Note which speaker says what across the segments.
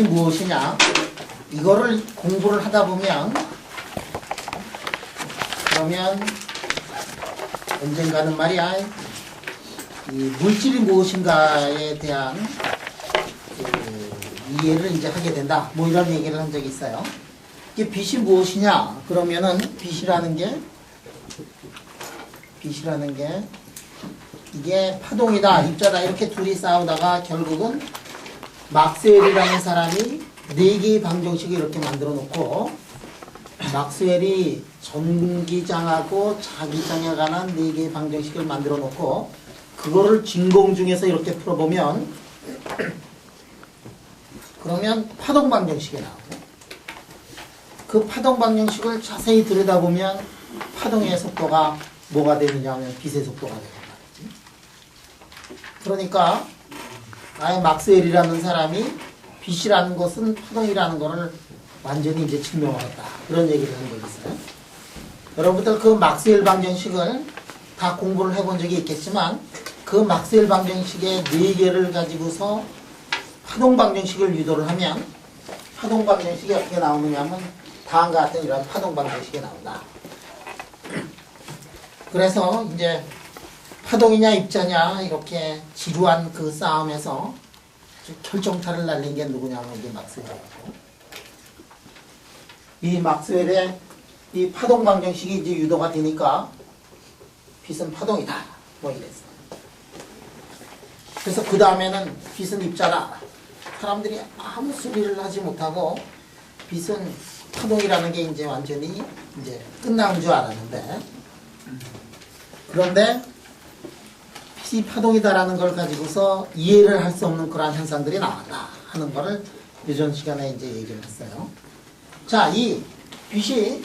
Speaker 1: 빛이 무엇이냐? 이거를 공부를 하다 보면 그러면 언젠가는 말이야 이 물질이 무엇인가에 대한 이해를 이제 하게 된다. 뭐 이런 얘기를 한 적이 있어요. 이게 빛이 무엇이냐? 그러면은 빛이라는 게 이게 파동이다, 입자다 이렇게 둘이 싸우다가 결국은 막스웰이라는 사람이 4개의 방정식을 이렇게 만들어 놓고 막스웰이 전기장하고 자기장에 관한 4개의 방정식을 만들어 놓고 그거를 진공 중에서 이렇게 풀어보면 그러면 파동 방정식이 나오고 그 파동 방정식을 자세히 들여다보면 파동의 속도가 뭐가 되느냐 하면 빛의 속도가 되는 말이지. 그러니까 아예 막스웰이라는 사람이 빛이라는 것은 파동이라는 것을 완전히 이제 증명하겠다. 그런 얘기를 한 적이 있어요. 여러분들 그 막스웰 방정식을 다 공부를 해본 적이 있겠지만 그 막스웰 방정식의 4개를 가지고서 파동 방정식을 유도를 하면 파동 방정식이 어떻게 나오느냐 하면 다음과 같은 이런 파동 방정식이 나온다. 그래서 이제 파동이냐 입자냐 이렇게 지루한 그 싸움에서 결정타를 날린 게 누구냐면 이게 막스웰이고 이 막스웰의 이 파동 방정식이 이제 유도가 되니까 빛은 파동이다. 뭐 이랬어요. 그래서 그 다음에는 빛은 입자다. 사람들이 아무 소리를 하지 못하고 빛은 파동이라는 게 이제 완전히 이제 끝난 줄 알았는데 그런데 빛이 파동이다라는 걸 가지고서 이해를 할 수 없는 그러한 현상들이 나왔다 하는 거를 예전 시간에 이제 얘기를 했어요. 자, 이 빛이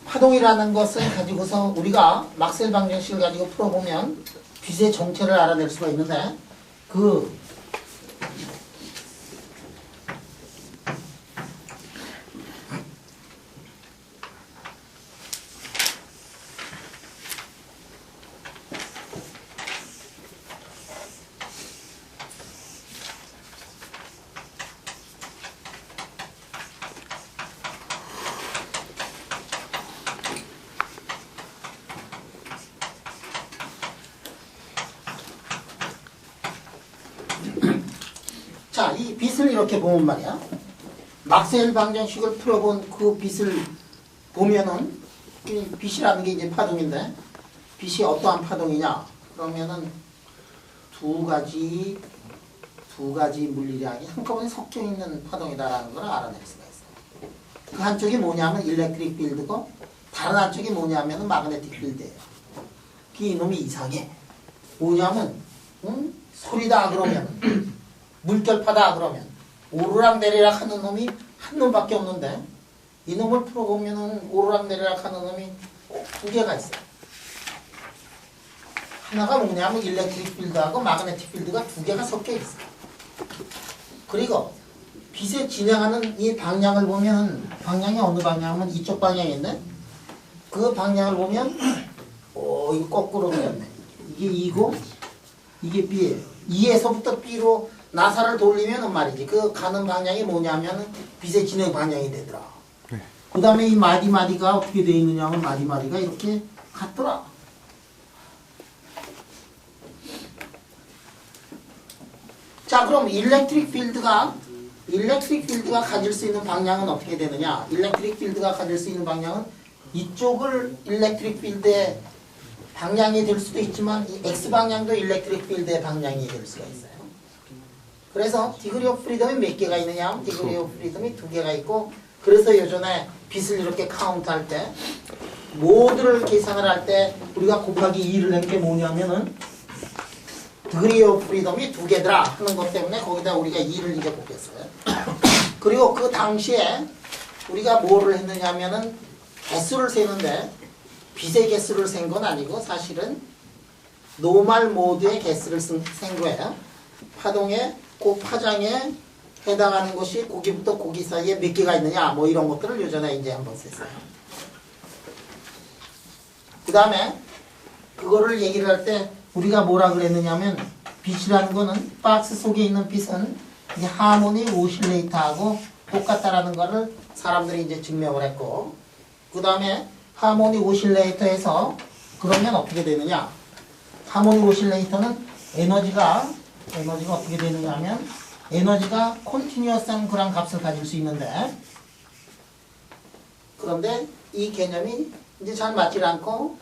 Speaker 1: 파동이라는 것을 가지고서 우리가 막스웰 방정식을 가지고 풀어보면 빛의 정체를 알아낼 수가 있는데 자, 이 빛을 이렇게 보면 말이야. 막스웰 방정식을 풀어본 그 빛을 보면은 이 빛이라는 게 이제 파동인데 빛이 어떠한 파동이냐? 그러면은 두 가지 물리량이 한꺼번에 섞여 있는 파동이다라는 걸 알아낼 수가 있어요. 그 한쪽이 뭐냐면 일렉트릭 필드고 다른 한쪽이 뭐냐면은 마그네틱 필드예요. 이놈이 이상해. 뭐냐면 소리다 그러면 물결파다 그러면 오르락 내리락 하는 놈이 한 놈밖에 없는데 이 놈을 풀어보면은 오르락 내리락 하는 놈이 2개가 있어요. 하나가 뭐냐면 일렉트릭 필드하고 마그네틱 필드가 2개가 섞여 있어요. 그리고 빛에 진행하는 이 방향을 보면 방향이 어느 방향이면 이쪽 방향인데 그 방향을 보면 이거 거꾸로 그렸네. 이게 E고 이게 B예요. E에서부터 B로 나사를 돌리면 말이지 그 가는 방향이 뭐냐면 빛의 진행 방향이 되더라. 그 다음에 이 마디마디가 어떻게 되어 있느냐 하면 마디마디가 이렇게 같더라. 자, 그럼 일렉트릭 필드가 가질 수 있는 방향은 어떻게 되느냐? 일렉트릭 필드가 가질 수 있는 방향은 이쪽을 일렉트릭 필드의 방향이 될 수도 있지만 이 X방향도 일렉트릭 필드의 방향이 될 수가 있어요. 그래서 디그리 오브 프리덤이 몇 개가 있느냐 하면 디그리 오브 프리덤이 2개가 있고 그래서 예전에 빛을 이렇게 카운트할 때 모드를 계산을 할 때 우리가 곱하기 2를 한 게 뭐냐면은 디그리 오브 프리덤이 2개더라 하는 것 때문에 거기다 우리가 2를 이제 곱했어요. 그리고 그 당시에 우리가 뭐를 했느냐면은 개수를 세는데 빛의 개수를 센 건 아니고 사실은 노멀 모드의 개수를 센 거예요. 파동의 그 파장에 해당하는 것이 고기부터 고기 사이에 몇 개가 있느냐 뭐 이런 것들을 예전에 이제 한번 셌어요. 그 다음에 그거를 얘기를 할 때 우리가 뭐라 그랬느냐면 빛이라는 거는 박스 속에 있는 빛은 이 하모닉 오실레이터하고 똑같다라는 거를 사람들이 이제 증명을 했고, 그 다음에 하모닉 오실레이터에서 그러면 어떻게 되느냐? 하모닉 오실레이터는 에너지가 어떻게 되느냐 하면 에너지가 컨티뉴어스한 그런 값을 가질 수 있는데, 그런데 이 개념이 이제 잘 맞질 않고,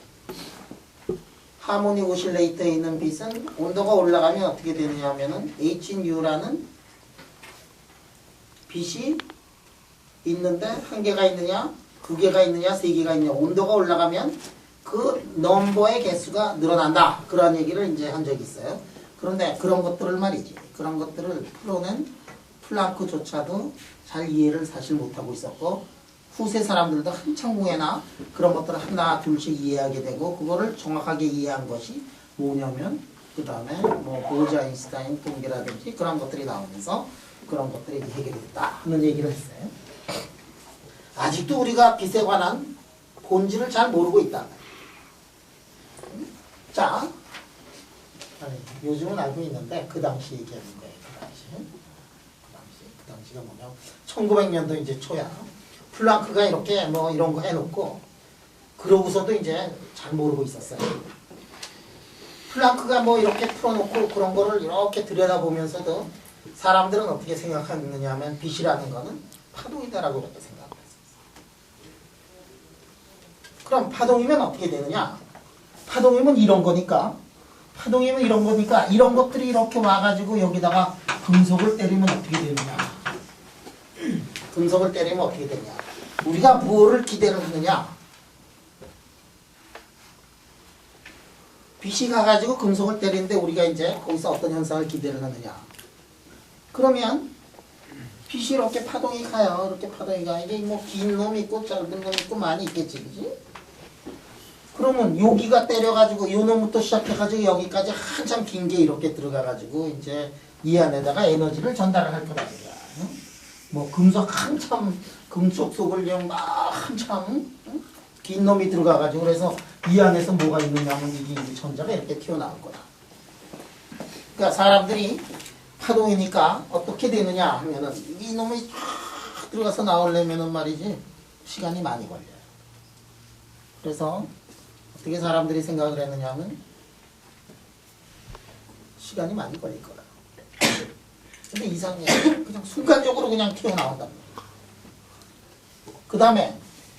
Speaker 1: 하모닉 오실레이터에 있는 빛은 온도가 올라가면 어떻게 되느냐 하면은 HNU라는 빛이 있는데 한 개가 있느냐, 두 개가 있느냐, 세 개가 있느냐, 온도가 올라가면 그 넘버의 개수가 늘어난다. 그런 얘기를 이제 한 적이 있어요. 그런데 그런 것들을 말이지. 그런 것들을 풀어낸 플랑크조차도 잘 이해를 사실 못하고 있었고, 후세 사람들도 한참 후에나 그런 것들을 하나 둘씩 이해하게 되고, 그거를 정확하게 이해한 것이 뭐냐면 그 다음에 뭐 보즈-아인슈타인 통계라든지 그런 것들이 나오면서 그런 것들이 이제 해결됐다 하는 얘기를 했어요. 아직도 우리가 빛에 관한 본질을 잘 모르고 있다. 자, 아니, 요즘은 알고 있는데 그 당시 얘기하는 거예요. 그 당시가 뭐냐? 1900년도 이제 초야. 플랑크가 이렇게 뭐 이런 거 해놓고 그러고서도 이제 잘 모르고 있었어요. 플랑크가 뭐 이렇게 풀어놓고 그런 거를 이렇게 들여다보면서도 사람들은 어떻게 생각하느냐 하면 빛이라는 거는 파동이다라고 그렇게 생각을 했어요. 그럼 파동이면 어떻게 되느냐? 파동이면 이런 거니까 이런 것들이 이렇게 와가지고 여기다가 금속을 때리면 어떻게 되느냐? 금속을 때리면 어떻게 되냐? 우리가 무엇을 기대를 하느냐? 빛이 가가지고 금속을 때리는데 우리가 이제 거기서 어떤 현상을 기대를 하느냐? 그러면 빛이 이렇게 파동이 가요. 이렇게 파동이 가. 이게 뭐 긴 놈 있고 짧은 놈 있고 많이 있겠지, 그지? 그러면 여기가 때려가지고 요 놈부터 시작해가지고 여기까지 한참 긴 게 이렇게 들어가가지고 이제 이 안에다가 에너지를 전달을 할 거다. 응? 뭐 금속 한참 금속 속을 그냥 막 한참 긴 놈이 들어가가지고 그래서 이 안에서 뭐가 있느냐면 이게 이제 전자가 이렇게 튀어나올 거다. 그러니까 사람들이 파동이니까 어떻게 되느냐 하면은 이 놈이 쫙 들어가서 나오려면은 말이지 시간이 많이 걸려요. 그래서 어떻게 사람들이 생각을 했느냐 하면 시간이 많이 걸릴 거라. 근데 이상해. 그냥 순간적으로 그냥 튀어나온답니다. 그 다음에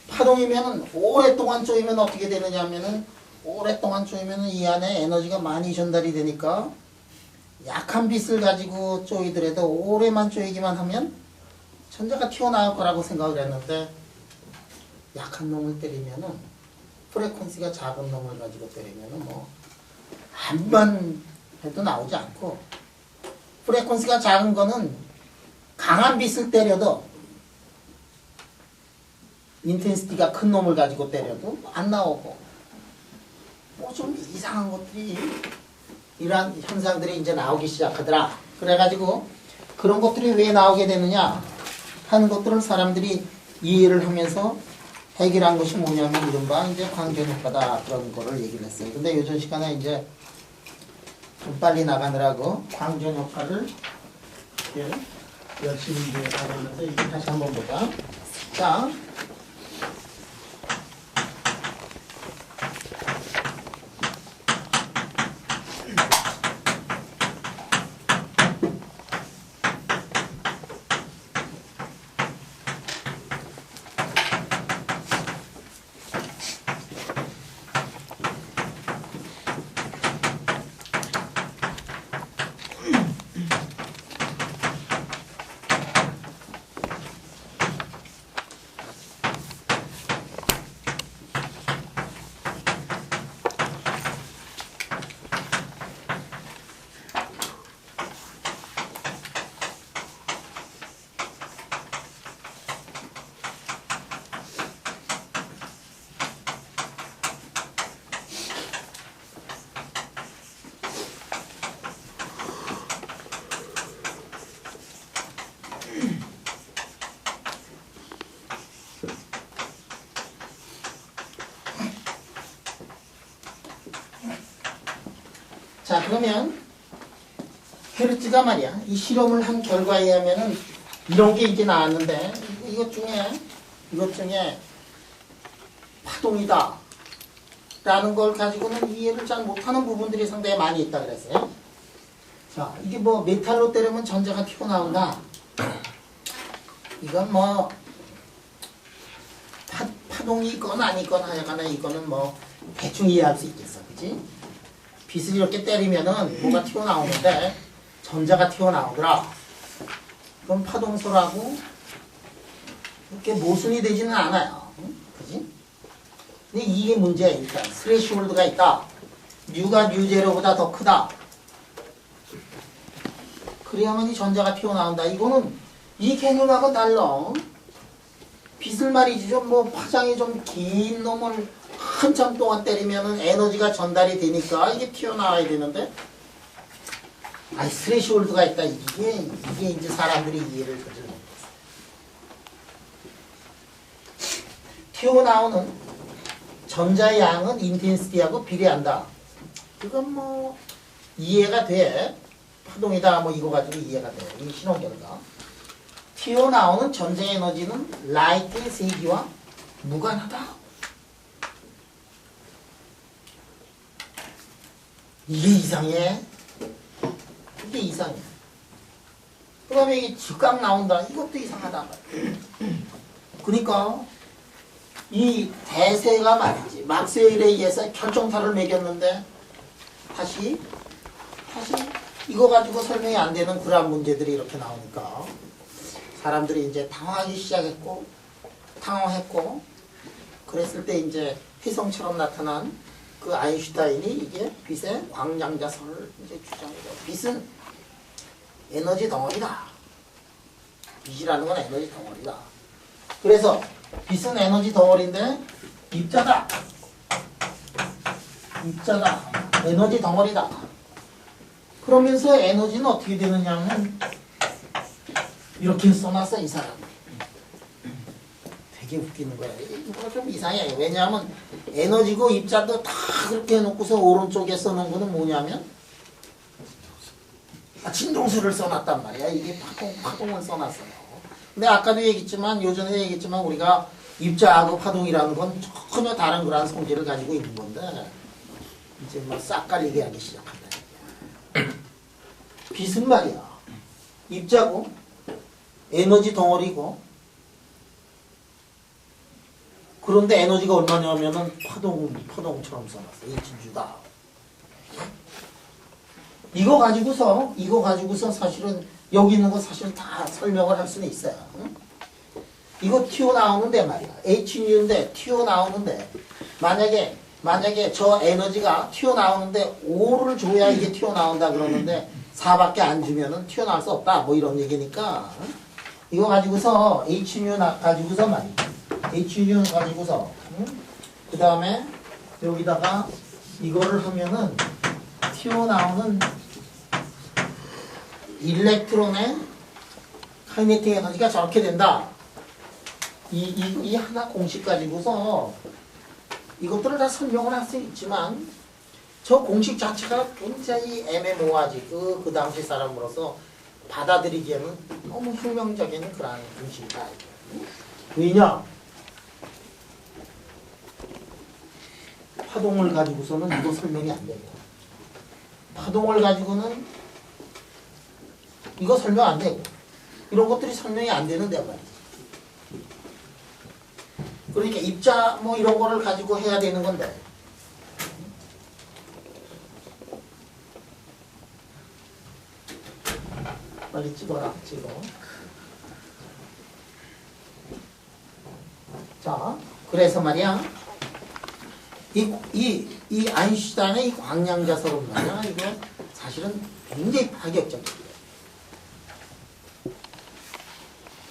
Speaker 1: 파동이면은 오랫동안 쪼이면 어떻게 되느냐 하면은 오랫동안 쪼이면은 이 안에 에너지가 많이 전달이 되니까 약한 빛을 가지고 쪼이더라도 오래만 쪼이기만 하면 전자가 튀어나올 거라고 생각을 했는데 약한 놈을 때리면은 프레퀀시가 작은 놈을 가지고 때리면은 뭐 한번 해도 나오지 않고 프레퀀시가 작은 거는 강한 빛을 때려도 인텐시티가 큰 놈을 가지고 때려도 안 나오고 뭐 좀 이상한 것들이 이러한 현상들이 이제 나오기 시작하더라. 그래가지고 그런 것들이 왜 나오게 되느냐 하는 것들을 사람들이 이해를 하면서 해결한 것이 뭐냐면 이른바 이제 광전효과다 그런 거를 얘기를 했어요. 근데 요즘 시간에 이제 좀 빨리 나가느라고 광전효과를 열심히 이제 나가면서 이제 다시 한번 보자. 자. 자, 그러면 헤르츠가 말이야. 이 실험을 한 결과에 의하면은 이런 게 이제 나왔는데 이것 중에 파동이다 라는 걸 가지고는 이해를 잘 못하는 부분들이 상당히 많이 있다 그랬어요. 자, 이게 뭐 메탈로 때리면 전자가 튀어나온다. 이건 뭐 파동이 있거나 아니거나 하여간에 이거는 뭐 대충 이해할 수 있겠어. 그치? 빛을 이렇게 때리면은 뭐가 튀어나오는데 전자가 튀어나오더라. 그럼 파동소라고 이렇게 모순이 되지는 않아요. 응? 그지? 근데 이게 문제야. 일단 스레시홀드가 있다. 뉴가 뉴제로보다 더 크다. 그래야만 이 전자가 튀어나온다. 이거는 이 개념하고 달라. 빛을 말이지 좀 뭐 파장이 좀 긴 놈을 한참 동안 때리면은 에너지가 전달이 되니까 이게 튀어나와야 되는데 아이 스레시홀드가 있다. 이게 이제 사람들이 이해를 하지 못했어. 튀어나오는 전자의 양은 인텐시티하고 비례한다. 그건 뭐 이해가 돼. 파동이다 뭐 이거 가지고 이해가 돼. 이 실험 결과. 튀어나오는 전자 에너지는 라이트의 세기와 무관하다. 이게 이상해. 이게 이상해. 그 다음에 이게 즉각 나온다. 이것도 이상하다. 그러니까 이 대세가 말이지. 막스웰에 의해서 결정타를 매겼는데 다시 이거 가지고 설명이 안 되는 그런 문제들이 이렇게 나오니까 사람들이 이제 당황하기 시작했고 당황했고 그랬을 때 이제 혜성처럼 나타난 그 아인슈타인이 이게 빛의 광량자설을 이제 주장해요. 빛은 에너지 덩어리다. 빛이라는 건 에너지 덩어리다. 그래서 빛은 에너지 덩어리인데 입자다. 에너지 덩어리다. 그러면서 에너지는 어떻게 되느냐면 이렇게 써놨어 이 사람. 되게 웃기는 거야. 이거 좀 이상해. 왜냐하면 에너지고 입자도 다 그렇게 해놓고서 오른쪽에 써놓은 거는 뭐냐면 진동수를 써놨단 말이야. 이게 파동을 써놨어요. 근데 아까도 얘기했지만 요전에 얘기했지만 우리가 입자하고 파동이라는 건 전혀 다른 그러한 성질을 가지고 있는 건데 이제 막 싹 깔리게 하기 시작한다. 빛은 말이야. 입자고 에너지 덩어리고 그런데 에너지가 얼마냐면은 파동처럼 써놨어. H주다. 이거 가지고서 사실은 여기 있는 거 사실은 다 설명을 할 수는 있어요. 응? 이거 튀어나오는데 말이야. H인데 튀어나오는데 만약에 저 에너지가 튀어나오는데 5를 줘야 이게 튀어나온다 그러는데 4밖에 안 주면은 튀어나올 수 없다. 뭐 이런 얘기니까. 응? 이거 가지고서 H뉴 가지고서 말이야. H뉴 가지고서 응? 그 다음에 여기다가 이거를 하면은 튀어나오는 일렉트론의 카이네틱 에너지가 저렇게 된다. 이 하나 공식 가지고서 이것들을 다 설명을 할 수 있지만 저 공식 자체가 굉장히 애매모호하지. 그 당시 사람으로서 받아들이기에는 너무 혁명적인 그런 공식이다. 왜냐? 파동을 가지고서는 이거 설명이 안 되고 파동을 가지고는 이거 설명 안 되고 이런 것들이 설명이 안 되는데 말이지. 그러니까 입자 뭐 이런 거를 가지고 해야 되는 건데 빨리 찍어라. 찍어. 자, 그래서 말이야 이 아인슈타인의 이 광량자설은 말이야 이거 사실은 굉장히 파격적이에요.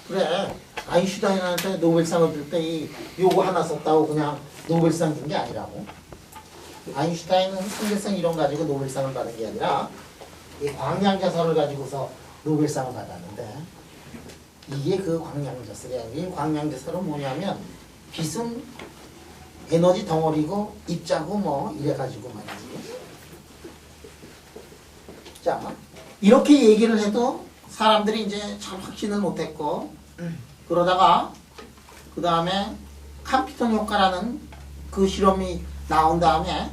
Speaker 1: 그래 아인슈타인한테 노벨상을 줄 때 요거 하나 썼다고 그냥 노벨상 준 게 아니라고. 아인슈타인은 상대성 이론 가지고 노벨상을 받은 게 아니라 이 광량자설을 가지고서 노벨상을 받았는데 이게 그 광량자설이야. 이 광량자설은 뭐냐면 빛은 에너지 덩어리고 입자고 뭐 이래가지고 말이지. 자 이렇게 얘기를 해도 사람들이 이제 잘 확신을 못했고, 그러다가 그 다음에 캄피톤 효과라는 그 실험이 나온 다음에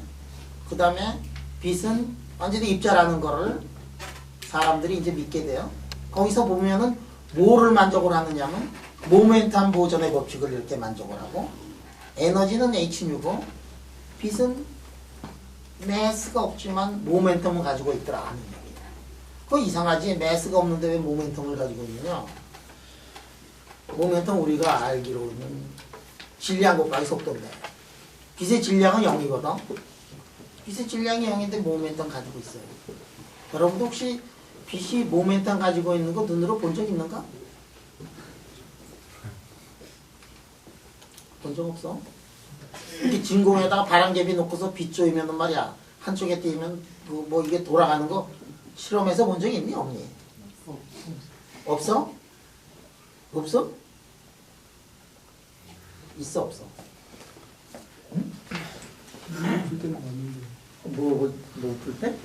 Speaker 1: 그 다음에 빛은 완전히 입자라는 거를 사람들이 이제 믿게 돼요. 거기서 보면은 뭐를 만족을 하느냐면 모멘텀 보존의 법칙을 이렇게 만족을 하고, 에너지는 hnu고 빛은 매스가 없지만 모멘텀을 가지고 있더라 하는 얘기예요. 그거 이상하지? 매스가 없는데 왜 모멘텀을 가지고 있느냐? 모멘텀 우리가 알기로는 질량 곱하기 속도인데, 빛의 질량은 0이거든. 빛의 질량이 0인데 모멘텀 가지고 있어요. 여러분도 혹시 빛이 모멘텀 가지고 있는 거 눈으로 본 적 있는가? 본 적 없어? 이렇게 진공에다가 바람개비 놓고서 빛 조이면 말이야, 한쪽에 띄면 뭐 이게 돌아가는 거 실험해서 본 적이 있니? 없니? 없어? 없어? 있어 없어? 응?
Speaker 2: 풀 때는 봤는데
Speaker 1: 뭐 풀 때?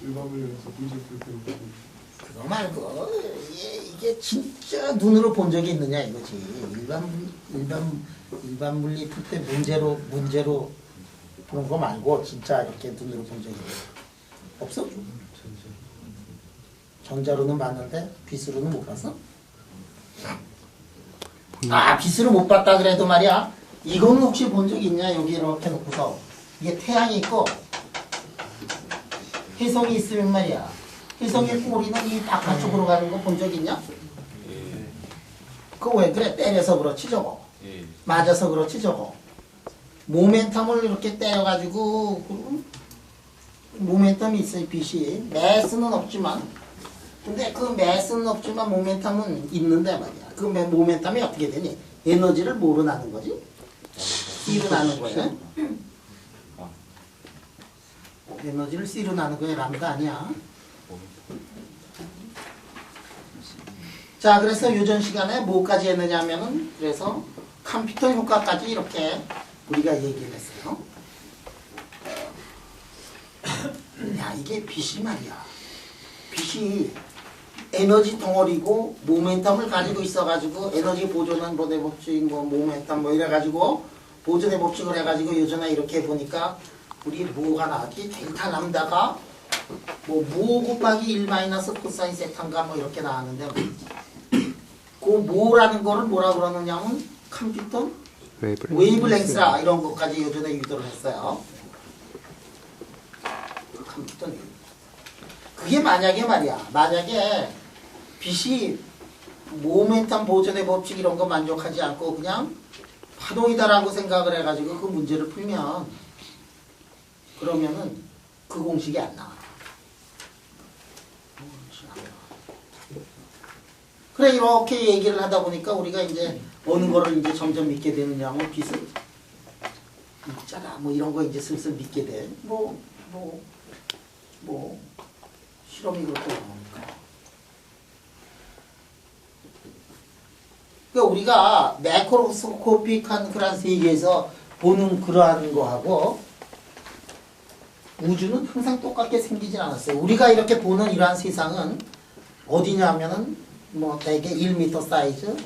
Speaker 2: 일반물에서 문제 풀 때는 보고
Speaker 1: 그거 말고 이게 진짜 눈으로 본 적이 있느냐 이거지. 일반 물리 풀 때 문제로 그런 거 말고 진짜 이렇게 눈으로 본 적이 없어? 전자로는 봤는데 빛으로는 못 봤어? 아, 빛으로 못 봤다 그래도 말이야, 이거는 혹시 본 적 있냐? 여기 이렇게 놓고서 이게 태양이 있고 혜성이 있으면 말이야, 혜성의 꼬리는 이 바깥쪽으로 가는 거 본 적 있냐? 그거 왜 그래? 때려서 그렇지 저거. 맞아서 그렇지 저거. 모멘텀을 이렇게 때려가지고 모멘텀이 있어요. 빛이 매스는 없지만, 근데 그 매스는 없지만 모멘텀은 있는데 말이야. 그 모멘텀이 어떻게 되니? 에너지를 뭐로 나는 거지? C로 나는 거야. 에너지를 C로 나는 거야. 람다 아니야. 자, 그래서 요전 시간에 뭐까지 했느냐면은, 그래서 컴퓨터 효과까지 이렇게 우리가 얘기를 했어요. 야, 이게 빛이 말이야. 빛이 에너지 덩어리고 모멘텀을 가지고 있어가지고 에너지 보존한 보존의 법칙, 뭐 모멘텀 뭐 이래가지고 보존의 법칙을 해가지고 요전에 이렇게 보니까 우리 뭐가 나왔지? 델타 람다가 뭐 곱하기 1 마이너스 코사인 세타인가 뭐 이렇게 나왔는데, 그 뭐라는 거를 뭐라 그러느냐면 컴퓨터 웨이브랭스라 이런 것까지 요전에 유도를 했어요. 컴퓨터 그게 만약에 말이야, 만약에 빛이 모멘텀 보존의 법칙 이런 거 만족하지 않고 그냥 파동이다라고 생각을 해가지고 그 문제를 풀면, 그러면은 그 공식이 안 나와. 그래, 이렇게 얘기를 하다 보니까 우리가 이제 어느 거를 이제 점점 믿게 되느냐면 빛을 있잖아 뭐 이런 거 이제 슬슬 믿게 돼. 뭐 실험이 그렇게 나오니까. 그러니까 우리가 매크로스코픽한 그런 세계에서 보는 그러한 거하고 우주는 항상 똑같게 생기진 않았어요. 우리가 이렇게 보는 이러한 세상은 어디냐면은 뭐 대개 1m 사이즈,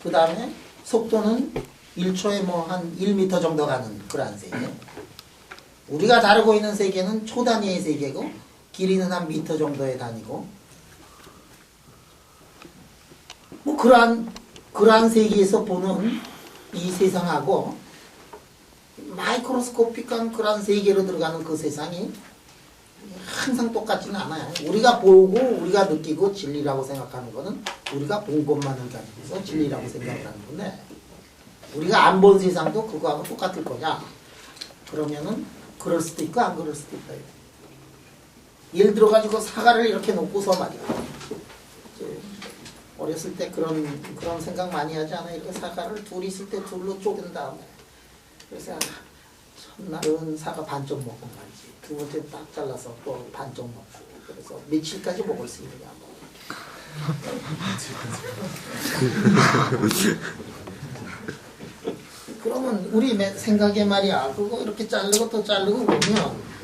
Speaker 1: 그 다음에 속도는 1초에 뭐 한 1m 정도 가는 그러한 세계. 우리가 다루고 있는 세계는 초 단위의 세계고 길이는 한 미터 정도의 단위고, 뭐 그러한 세계에서 보는 이 세상하고 마이크로스코픽한 그러한 세계로 들어가는 그 세상이 항상 똑같지는 않아요. 우리가 보고 우리가 느끼고 진리라고 생각하는 거는 우리가 본 것만을 가지고서 진리라고 생각을 하는 건데, 우리가 안 본 세상도 그거하고 똑같을 거냐? 그러면은 그럴 수도 있고 안 그럴 수도 있다. 예를 들어가지고 사과를 이렇게 놓고서 말이야, 어렸을 때 그런 생각 많이 하지 않아? 이렇게 사과를 둘이 있을 때 둘로 쪼갠 다음에, 그래서 첫날은 사과 반쪽 먹고 말이지, 두 번째 딱 잘라서 또 반쪽 먹고, 그래서 며칠까지 먹을 수 있느냐 뭐. 그러면 우리 생각에 말이야, 그거 이렇게 자르고 또 자르고 보면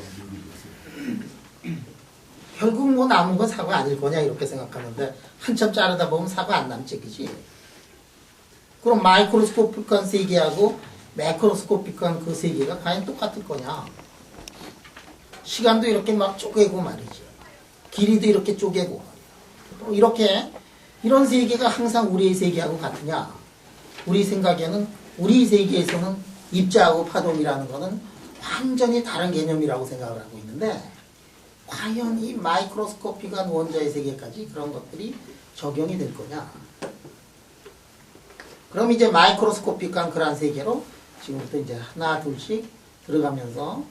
Speaker 1: 결국 뭐 남은 건 사고 아닐 거냐 이렇게 생각하는데 한참 자르다 보면 사고 안 남지, 그지? 그럼 마이크로스코픽한 세계하고 매크로스코픽한 그 세계가 과연 똑같을 거냐? 시간도 이렇게 막 쪼개고 말이지. 길이도 이렇게 쪼개고. 또 이렇게 이런 세계가 항상 우리의 세계하고 같으냐? 우리 생각에는 우리 세계에서는 입자하고 파동이라는 거는 완전히 다른 개념이라고 생각을 하고 있는데 과연 이 마이크로스코픽한 원자의 세계까지 그런 것들이 적용이 될 거냐? 그럼 이제 마이크로스코픽한 그런 세계로 지금부터 이제 하나 둘씩 들어가면서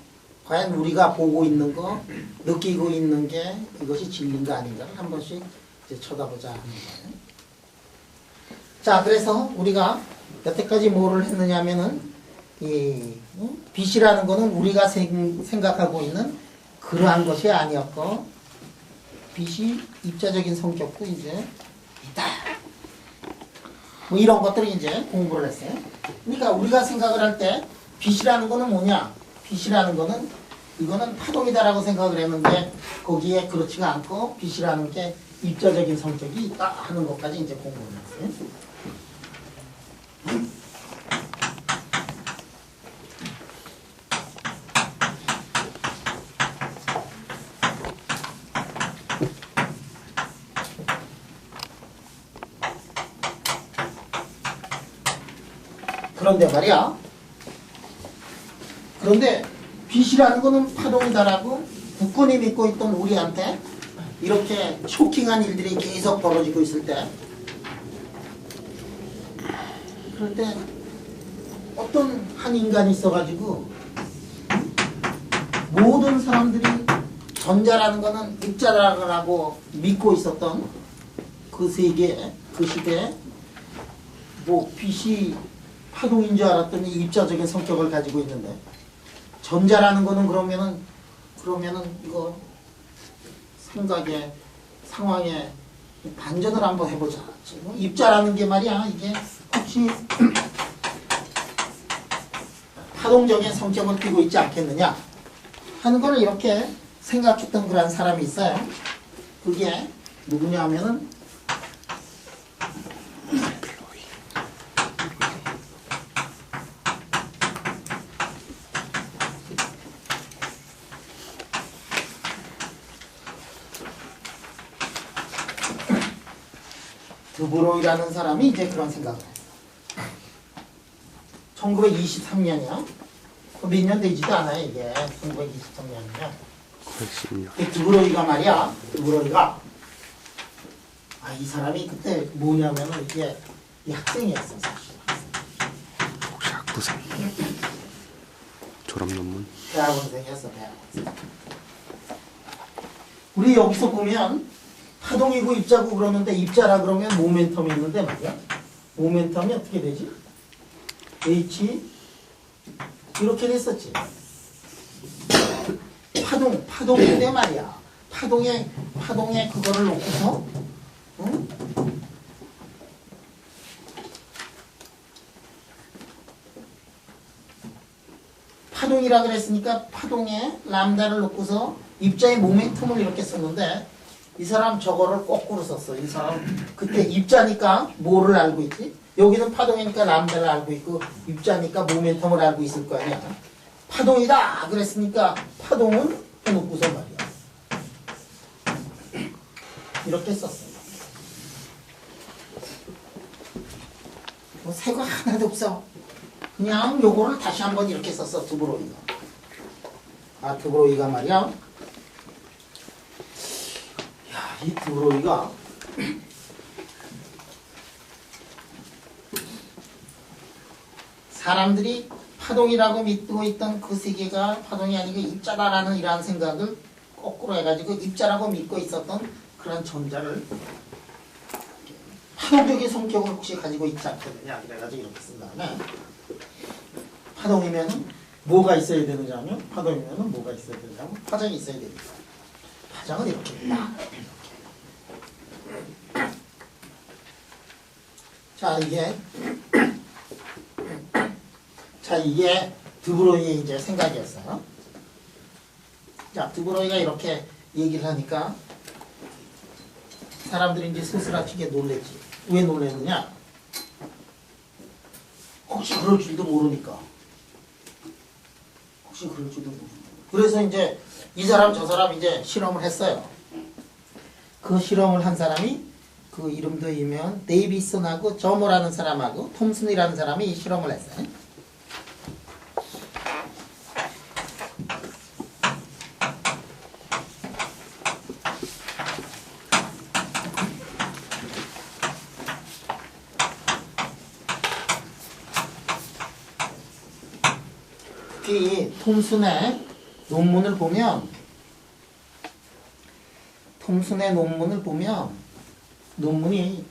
Speaker 1: 과연 우리가 보고 있는 거, 느끼고 있는 게 이것이 진리인가 아닌가를 한 번씩 이제 쳐다보자 하는 거예요. 자, 그래서 우리가 여태까지 뭐를 했느냐면은 이 빛이라는 거는 우리가 생각하고 있는 그러한 것이 아니었고 빛이 입자적인 성격도 이제 있다. 뭐 이런 것들을 이제 공부를 했어요. 그러니까 우리가 생각을 할 때 빛이라는 거는 뭐냐? 빛이라는 거는 이거는 파동이다라고 생각을 했는데 거기에 그렇지가 않고 빛이라는 게 입자적인 성격이 있다 하는 것까지 이제 공부를 했어요. 그런데 말이야. 그런데 빛이라는 거는 파동이다라고 굳건히 믿고 있던 우리한테 이렇게 쇼킹한 일들이 계속 벌어지고 있을 때 그런데 어떤 한 인간이 있어가지고 모든 사람들이 전자라는 거는 입자라고 믿고 있었던 그 세계, 그 시대에 뭐 빛이 파동인 줄 알았더니 입자적인 성격을 가지고 있는데 전자라는 거는 그러면은 이거 생각에 상황에 반전을 한번 해보자. 입자라는 게 말이야 이게 혹시 파동적인 성격을 띠고 있지 않겠느냐 하는 걸 이렇게 생각했던 그런 사람이 있어요. 그게 누구냐 하면은 드브로이라는 사람이 이제 그런 생각을 했어. 1923년이야. 몇 년 되지도 않아요, 이게. 1923년이면.
Speaker 3: 86.
Speaker 1: 드브로이가 말이야. 드브로이가. 아, 이 사람이 그때 뭐냐면은 이게 이 학생이었어, 사실.
Speaker 3: 혹시 학부생? 졸업 논문?
Speaker 1: 대학원생이었어, 대학원생. 우리 여기서 보면 파동이고 입자고 그러는데 입자라 그러면 모멘텀이 있는데 말이야. 모멘텀이 어떻게 되지? H 이렇게 됐었지. 파동인데 말이야. 파동에 그거를 놓고서 응? 파동이라 그랬으니까 파동에 람다를 놓고서 입자의 모멘텀을 이렇게 썼는데 이 사람 저거를 거꾸로 썼어. 이 사람 그때 입자니까 뭐를 알고 있지? 여기는 파동이니까 람다를 알고 있고 입자니까 모멘텀을 알고 있을 거 아니야. 파동이다 그랬으니까 파동은 해놓고서 말이야. 이렇게 썼어. 뭐 새거 하나도 없어. 그냥 요거를 다시 한번 이렇게 썼어. 드브로이가. 아, 드브로이가 말이야. 이 드브로이가 사람들이 파동이라고 믿고 있던 그 세계가 파동이 아니고 입자다라는 이러한 생각을 거꾸로 해가지고 입자라고 믿고 있었던 그런 전자를 파동적인 성격을 혹시 가지고 있지 않겠느냐 그래가지고 이렇게 쓴 다음에 파동이면 뭐가 있어야 되느냐면 파동이면 뭐가 있어야 되느냐면 파장이 있어야 됩니다. 파장은 이렇게 있다. 자, 이게 드브로이의 이제 생각이었어요. 자, 드브로이가 이렇게 얘기를 하니까 사람들이 이제 스스라치게 놀랬지. 왜 놀랬느냐? 혹시 그럴 줄도 모르니까. 혹시 그럴 줄도 모르니까. 그래서 이제 이 사람 저 사람 이제 실험을 했어요. 그 실험을 한 사람이 그 이름도 유명한 데이비슨하고 저머라는 사람하고 톰슨이라는 사람이 이 실험을 했어요. 특히 톰슨의 논문을 보면 논문이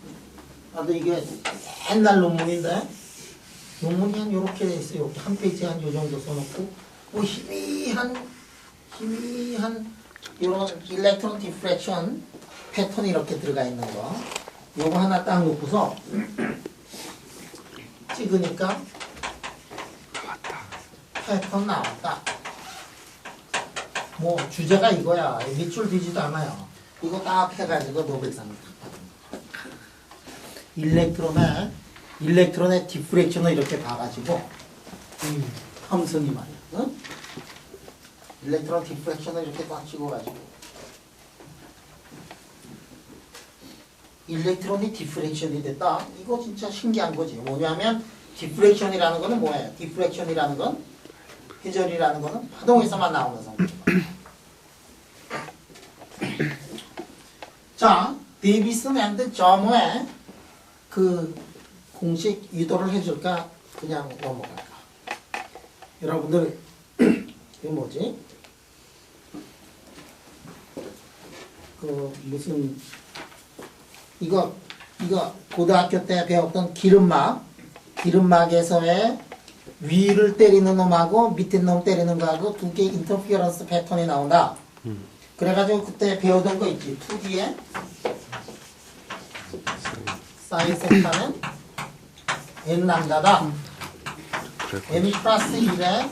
Speaker 1: 나도 이게 옛날 논문인데 논문이 한 요렇게 돼 있어요. 이렇게 한 페이지에 한 요 정도 써놓고 뭐 희미한 요런 일렉트론 디프렉션 패턴이 이렇게 들어가 있는 거 요거 하나 딱 놓고서 찍으니까 패턴 나왔다. 뭐 주제가 이거야. 밑줄 뒤지도 않아요. 이거 딱 해가지고 노벨상 일렉트론의 디프렉션을 이렇게 봐가지고 톰슨이 말이야. 응? 일렉트론 디프렉션을 이렇게 딱 찍어가지고 일렉트론이 디프렉션이 됐다. 이거 진짜 신기한 거지. 뭐냐면 디프렉션이라는 거는 뭐예요? 디프렉션이라는 건 회전이라는 거는 파동에서만 나오는 성질이야. 자, 데이비슨 앤드 저머의 그 공식 유도를 해줄까? 그냥 넘어갈까? 여러분들 이거 뭐지? 그 무슨 이거 고등학교 때 배웠던 기름막에서의 위를 때리는 놈하고 밑에 놈 때리는 거하고 두 개의 인터피어런스 패턴이 나온다. 그래가지고 그때 배우던 거 있지. 2D에 사인 세타는 n 람다다. n 플러스 1에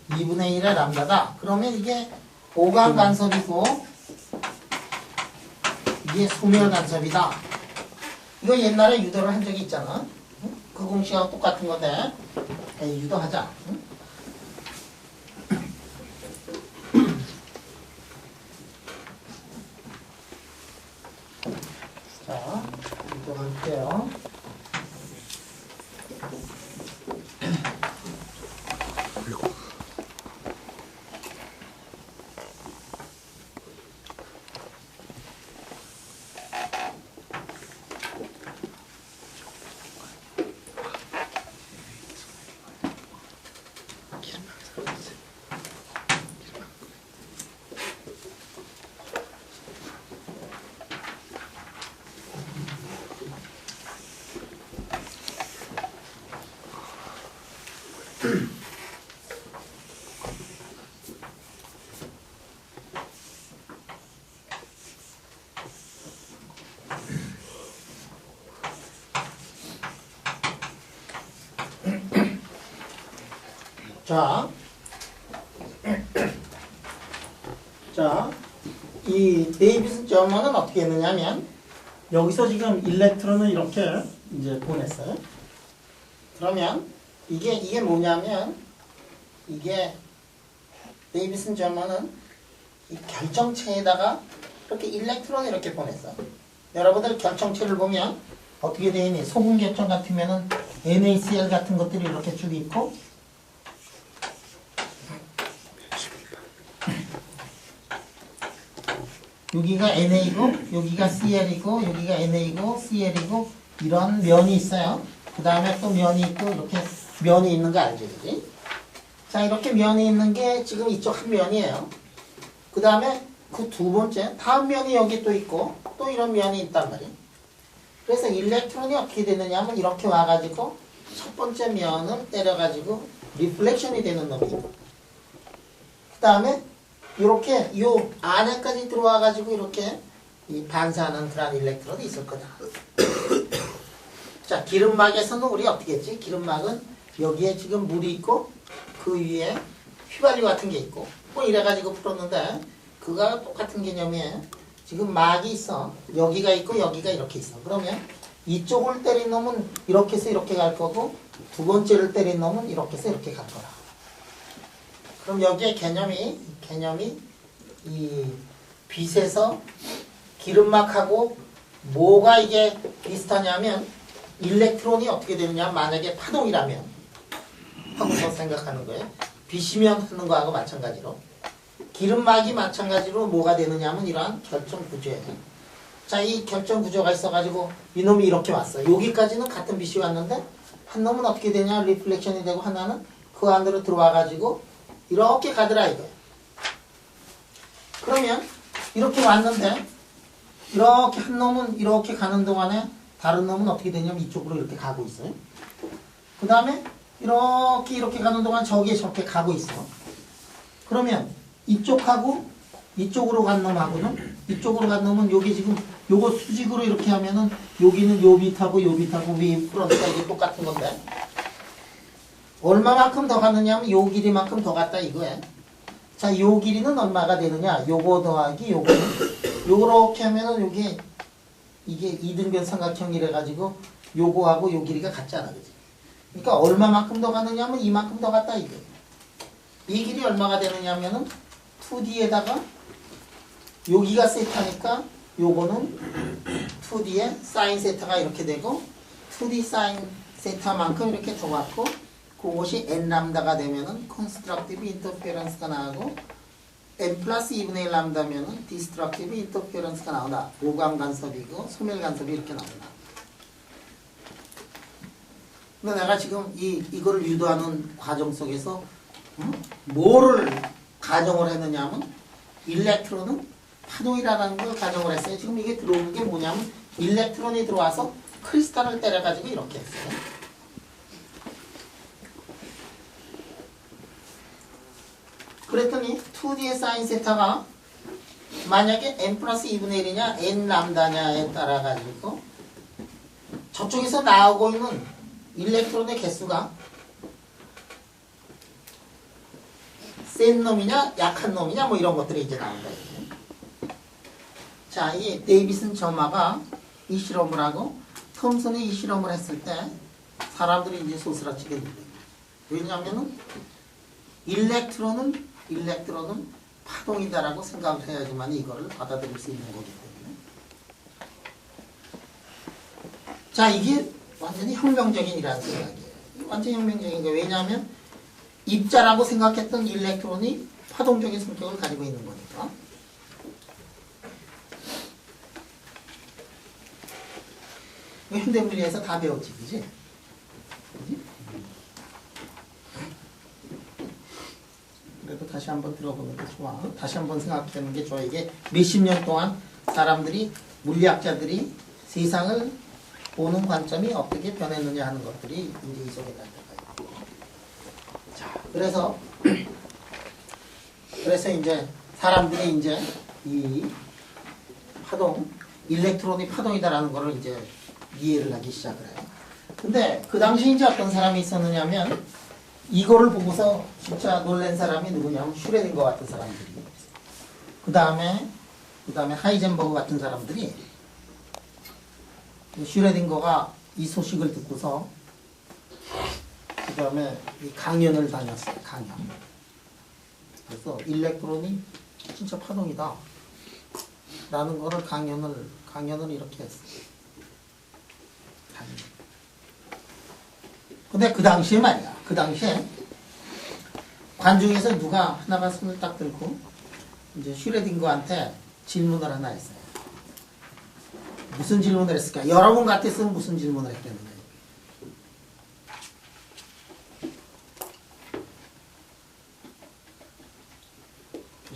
Speaker 1: 2분의 1의 람다다. 그러면 이게 오감 간섭이고 이게 소멸 간섭이다. 이거 옛날에 유도를 한 적이 있잖아. 그 공식하고 똑같은 건데 유도하자. 자, 유도할게요. 자, 이 데이비슨 저머는 어떻게 했느냐면 여기서 지금 일렉트론을 이렇게 이제 보냈어요. 그러면 이게 뭐냐면 이게 데이비슨 저머는 이 결정체에다가 이렇게 일렉트론을 이렇게 보냈어. 여러분들 결정체를 보면 어떻게 되어 있니? 소분 결정 같으면은 NaCl 같은 것들이 이렇게 쭉 있고 여기가 NA고 여기가 CL이고 여기가 NA고 CL이고 이런 면이 있어요. 그 다음에 또 면이 있고 이렇게 면이 있는 거 알죠? 그지? 자, 이렇게 면이 있는 게 지금 이쪽 한 면이에요. 그 다음에 그 두 번째 다음 면이 여기 또 있고 또 이런 면이 있단 말이에요. 그래서 일렉트론이 어떻게 되느냐 하면 이렇게 와가지고 첫 번째 면을 때려가지고 리플렉션이 되는 놈이고 그 다음에 이렇게 요 안에까지 들어와가지고 이렇게 이 반사하는 그런 일렉트론이 있을 거다. 자, 기름막에서는 우리 어떻게 했지? 기름막은 여기에 지금 물이 있고 그 위에 휘발유 같은 게 있고 뭐 이래가지고 풀었는데 그거와 똑같은 개념이에요. 지금 막이 있어. 여기가 있고 여기가 이렇게 있어. 그러면 이쪽을 때린 놈은 이렇게 해서 이렇게 갈 거고 두 번째를 때린 놈은 이렇게 해서 이렇게 갈 거라. 그럼 여기에 개념이 이 빛에서 기름막하고 뭐가 이게 비슷하냐면 일렉트론이 어떻게 되느냐, 만약에 파동이라면 하고서 생각하는 거예요. 빛이면 하는 거하고 마찬가지로 기름막이 마찬가지로 뭐가 되느냐면 이러한 결정 구조예요. 자, 이 결정 구조가 있어가지고 이놈이 이렇게 왔어. 여기까지는 같은 빛이 왔는데 한 놈은 어떻게 되냐, 리플렉션이 되고 하나는 그 안으로 들어와가지고 이렇게 가더라 이거예요. 그러면 이렇게 왔는데 이렇게 한 놈은 이렇게 가는 동안에 다른 놈은 어떻게 되냐면 이쪽으로 이렇게 가고 있어요. 그 다음에 이렇게 가는 동안 저렇게 가고 있어. 그러면 이쪽하고 이쪽으로 간 놈하고는 이쪽으로 간 놈은 여기 지금 요거 수직으로 이렇게 하면은 여기는 요 빛하고 요 빛하고 위 그러니까 이게 똑같은 건데 얼마만큼 더 갔느냐 하면 요 길이만큼 더 갔다 이거야. 자, 요 길이는 얼마가 되느냐, 요거 더하기 요거는 요렇게 하면은 요게 이게 이등변 삼각형이래 가지고 요거하고 요 길이가 같잖아, 그지? 그러니까 얼마만큼 더 갔느냐 하면 이만큼 더 갔다 이거. 이 길이 얼마가 되느냐 하면은 2D에다가 여기가 세타니까 요거는 2D에 사인 세타가 이렇게 되고 2D 사인 세타만큼 이렇게 더 갔고 그것이 n 람다가 되면은 컨스트럭티브 인터페런스가 나오고 n 플러스 2분의 1 람다면은 디스트럭티브 인터페런스가 나온다. 오감 간섭이고 소멸 간섭이 이렇게 나온다. 근데 내가 지금 이거를 유도하는 과정 속에서 뭐를 가정을 했느냐 하면 일렉트론은 파동이라는 걸 가정을 했어요. 지금 이게 들어오는 게 뭐냐면 일렉트론이 들어와서 크리스탈을 때려가지고 이렇게 했어요. 그랬더니 2D의 사인 세타가 만약에 n 플러스 2분의 1이냐 n 람다냐에 따라 가지고 저쪽에서 나오고 있는 일렉트론의 개수가 센 놈이냐 약한 놈이냐 뭐 이런 것들이 이제 나온다. 자, 이 데이비슨 점화가 이 실험을 하고 톰슨이 이 실험을 했을 때 사람들이 이제 소스라치게 놀래요. 왜냐하면은 일렉트론은 파동이다라고 생각을 해야지만 이거를 받아들일 수 있는 거기 때문에. 자, 이게 완전히 혁명적인 일이라는 생각이에요. 완전히 혁명적인 거예요. 왜냐하면 입자라고 생각했던 일렉트론이 파동적인 성격을 가지고 있는 거니까. 현대물리에서 다 배웠지, 그지? 그래도 다시 한번 들어보는 게 좋아. 다시 한번 생각해보는 게 좋아. 이게 몇십 년 동안 사람들이, 물리학자들이 세상을 보는 관점이 어떻게 변했느냐 하는 것들이 이제 이 속에 나타나요. 자, 그래서 이제 사람들이 이제 이 파동, 일렉트론이 파동이다라는 거를 이제 이해를 하기 시작을 해요. 근데 그 당시 이제 어떤 사람이 있었느냐면 이거를 보고서 진짜 놀란 사람이 누구냐면 슈레딩거 같은 사람들이, 그 다음에 하이젠버그 같은 사람들이, 슈레딩거가 이 소식을 듣고서 그 다음에 이 강연을 다녔어요. 강연. 그래서 일렉트론이 진짜 파동이다 라는 거를 강연을 이렇게 했어요. 근데 그 당시에 말이야. 그 당시에 관중에서 누가 하나가 손을 딱 들고 이제 슈레딩거한테 질문을 하나 했어요. 무슨 질문을 했을까? 여러분 같았으면 무슨 질문을 했겠는가?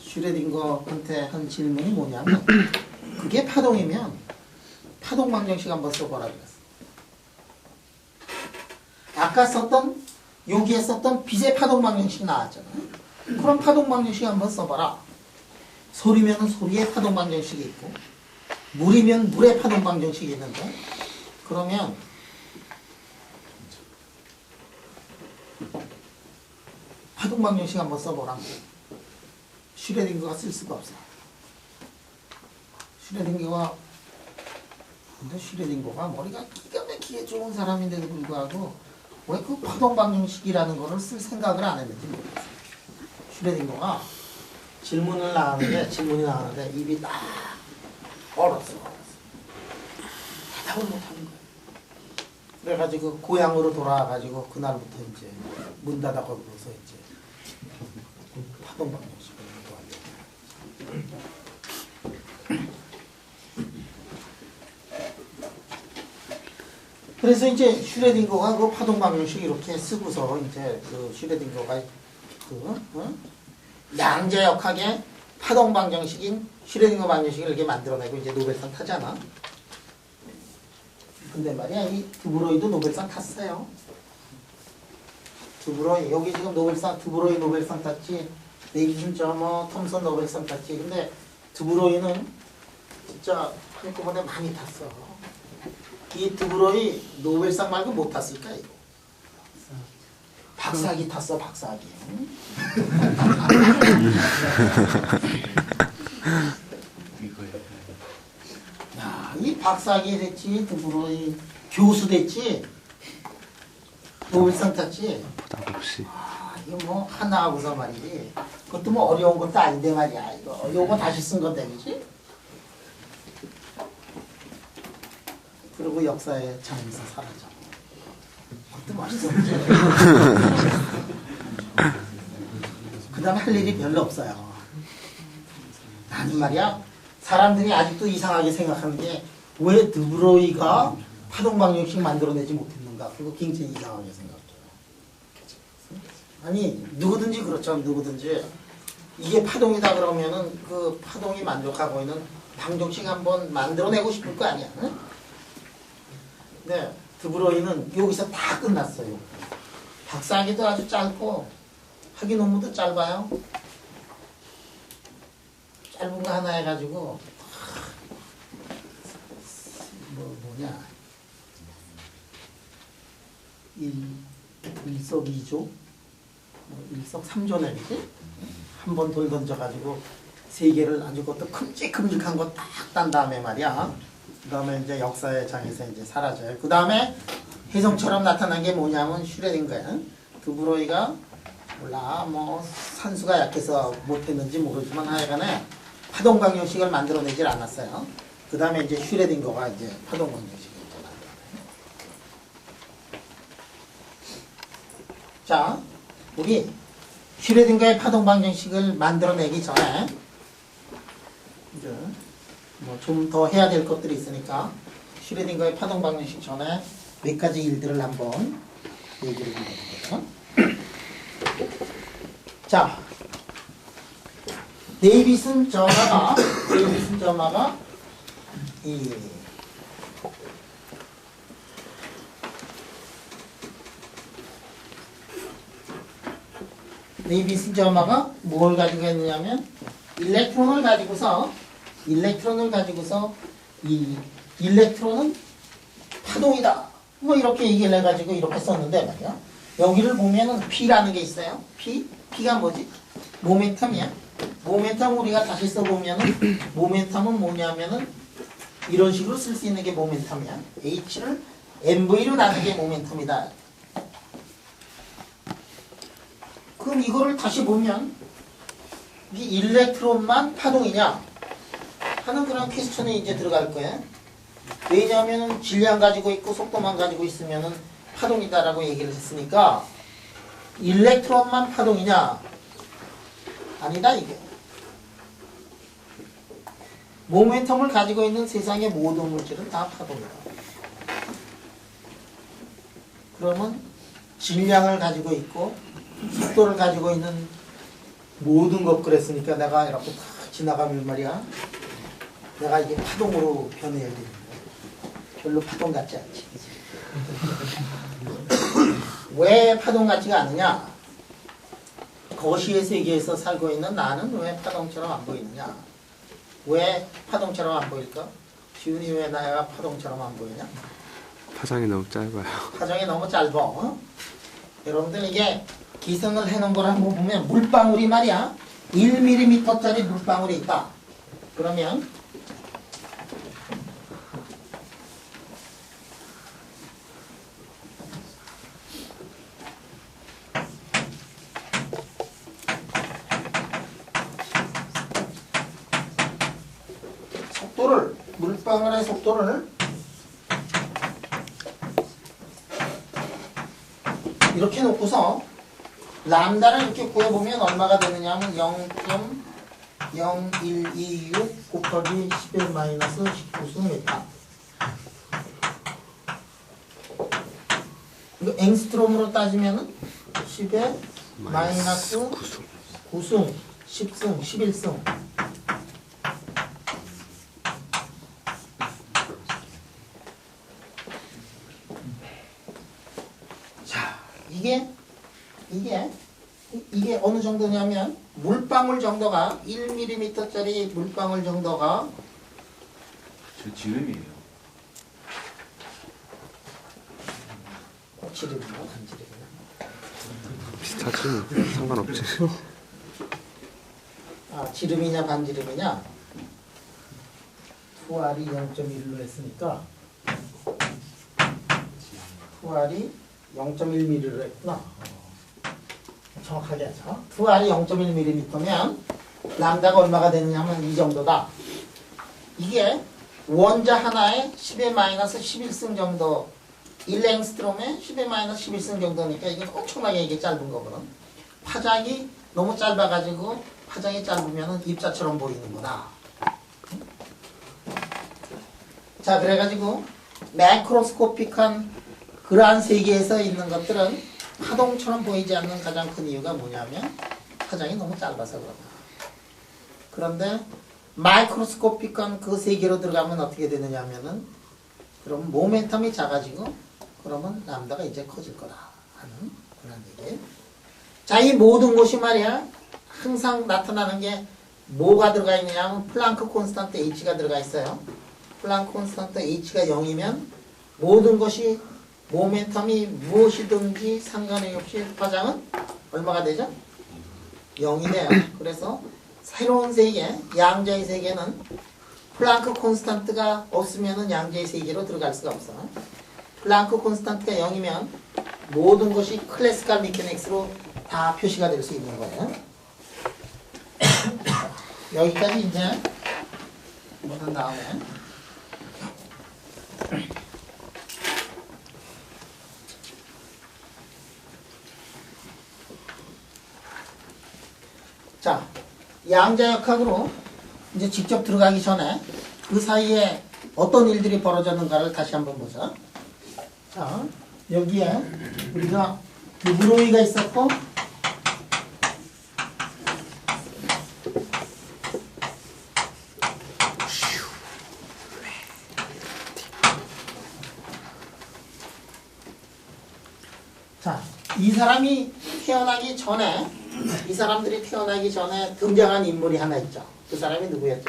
Speaker 1: 슈레딩거한테 한 질문이 뭐냐면 그게 파동이면 파동 방정식 한번 써보라 그랬어. 아까 여기에 썼던 빛의 파동 방정식 나왔잖아. 그럼 파동 방정식 한번 써봐라. 소리면 소리의 파동 방정식이 있고 물이면 물의 파동 방정식이 있는데 그러면 파동 방정식 한번 써보라. 슈레딩거가 쓸 수가 없어. 슈레딩거가 머리가 기가 막히게 좋은 사람인데도 불구하고 왜 그 파동 방정식이라는 거를 쓸 생각을 안 했는지 모르겠어요. 슈레딩거가 질문이 나왔는데 입이 딱 얼었어. 대답을 못 하는 거예요. 그래가지고 고향으로 돌아와가지고 그날부터 이제 문 닫아버려서 이제 파동 방정식을 공부하려고. 그래서 이제 슈레딩거가 그 파동 방정식 이렇게 쓰고서 이제 그 슈레딩거가 양자역학의 파동 방정식인 슈레딩거 방정식을 이렇게 만들어내고 이제 노벨상 타잖아. 근데 말이야 이 드브로이도 노벨상 탔어요. 드브로이 여기 지금 노벨상 드브로이 노벨상 탔지. 네이비슨 저머 톰슨 노벨상 탔지. 근데 드브로이는 진짜 한꺼번에 많이 탔어. 이 드브로이 노벨상 말고 못 탔을까 이거? 박사기 탔어 박사기. 야, 이 박사기 됐지 드브로이 교수 됐지 노벨상 탔지.
Speaker 3: 보답 없이.
Speaker 1: 아, 이거 뭐 하나하고서 말이지. 그것도 뭐 어려운 것도 아닌데 말이야. 이거 요거 다시 쓴 건데 그지? 그리고 역사의 장에서 사라져. 그것도 멋있었지. 그 다음에 할 일이 별로 없어요. 나는 말이야 사람들이 아직도 이상하게 생각하는 게 왜 드브로이가 파동방정식 만들어내지 못했는가. 그거 굉장히 이상하게 생각해요. 아니 누구든지 그렇죠. 누구든지 이게 파동이다 그러면은 그 파동이 만족하고 있는 방정식 한번 만들어내고 싶을 거 아니야. 응? 네, 드브로이는 여기서 다 끝났어요. 박사학위도 아주 짧고 학위 논문도 짧아요. 짧은 거 하나 해가지고 뭐냐 일석이조 일석삼조 내리지 한 번 돌 던져가지고 세 개를 아주 그것도 큼직큼직한 거 딱 딴 다음에 말이야. 그 다음에 이제 역사의 장에서 이제 사라져요. 그 다음에 혜성처럼 나타난 게 뭐냐면 슈레딩거야. 드브로이가 몰라 뭐 산수가 약해서 못했는지 모르지만 하여간에 파동 방정식을 만들어내질 않았어요. 그 다음에 이제 슈레딩거가 이제 파동 방정식을 만들어내요. 자, 우리 슈레딩거의 파동 방정식을 만들어내기 전에 이제 뭐 좀 더 해야 될 것들이 있으니까 슈레딩거의 파동 방정식 전에 몇 가지 일들을 한번 얘기를 해볼게요. 자, 데이비슨 저마가 이 데이비슨 저마가 뭘 가지고 했느냐면 일렉트론을 가지고서 이 일렉트론은 파동이다. 뭐 이렇게 얘기를 해가지고 이렇게 썼는데 말이야. 여기를 보면은 P라는 게 있어요. P가 뭐지? 모멘텀이야. 모멘텀 우리가 다시 써보면은 모멘텀은 뭐냐면은 이런 식으로 쓸 수 있는 게 모멘텀이야. H를 MV로 나눈 게 모멘텀이다. 그럼 이거를 다시 보면 이 일렉트론만 파동이냐 하는 그런 퀘스천에 이제 들어갈 거야. 왜냐하면 질량 가지고 있고 속도만 가지고 있으면은 파동이다라고 얘기를 했으니까 일렉트론만 파동이냐? 아니다 이게. 모멘텀을 가지고 있는 세상의 모든 물질은 다 파동이다. 그러면 질량을 가지고 있고 속도를 가지고 있는 모든 것 그랬으니까 내가 이렇게 다 지나가면 말이야. 내가 이게 파동으로 변해야 되는 거야. 별로 파동 같지 않지. 왜 파동 같지가 않느냐? 거시의 세계에서 살고 있는 나는 왜 파동처럼 안 보이느냐? 왜 파동처럼 안 보일까? 지훈이 왜 나가 파동처럼 안 보이냐?
Speaker 3: 파장이 너무 짧아요.
Speaker 1: 파장이 너무 짧아. 어? 여러분들 이게 기승을 해놓은 걸 한번 보면 물방울이 말이야 1mm짜리 물방울이 있다. 그러면 물방울의 속도를 이렇게 놓고서 람다를 이렇게 구해보면 얼마가 되느냐 하면 0.0126 곱하기 11 마이너스 19승 이거 앵스트롬으로 따지면은 10에 마이너스 9승, 10승, 11승. 자, 이게 어느 정도냐면 물방울 정도가 1mm짜리 물방울 정도가
Speaker 4: 저 지름이에요.
Speaker 1: 지름이나 반지름이나
Speaker 3: 비슷하지 뭐. 상관없지.
Speaker 1: 지름이냐 반지름이냐 2R이 0.1로 했으니까 2R이 0.1mm로 했구나. 정확하게 하죠. 2R이 0.1mm면 람다가 얼마가 되느냐 하면 이 정도다. 이게 원자 하나에 10의 마이너스 11승 정도 1앵스트롬에 10의 마이너스 11승 정도니까 이건 엄청나게 이게 짧은 거거든. 파장이 너무 짧아가지고 파장이 짧으면 입자처럼 보이는구나. 자, 그래가지고 매크로스코픽한 그러한 세계에서 있는 것들은 파동처럼 보이지 않는 가장 큰 이유가 뭐냐면 파장이 너무 짧아서 그렇다. 그런데 마이크로스코픽한 그 세계로 들어가면 어떻게 되느냐 하면은 그럼 모멘텀이 작아지고 그러면 람다가 이제 커질 거다 하는 그런 얘기예요. 자, 이 모든 것이 말이야 항상 나타나는 게 뭐가 들어가 있느냐 하면 플랑크 콘스탄트 H가 들어가 있어요. 플랑크 콘스탄트 H가 0이면 모든 것이 모멘텀이 무엇이든지 상관이 없이 파장은 얼마가 되죠? 0이 돼요. 그래서 새로운 세계, 양자의 세계는 플랑크 콘스탄트가 없으면 양자의 세계로 들어갈 수가 없어. 플랑크 콘스탄트가 0이면 모든 것이 클래시컬 미케닉스로 다 표시가 될 수 있는 거예요. 여기까지 이제 보는 다음에 자, 양자역학으로 이제 직접 들어가기 전에 그 사이에 어떤 일들이 벌어졌는가를 다시 한번 보자. 자, 여기에 우리가 드브로이가 있었고 자, 이 사람이 태어나기 전에 이 사람들이 태어나기 전에 등장한 인물이 하나 있죠. 그 사람이 누구였지?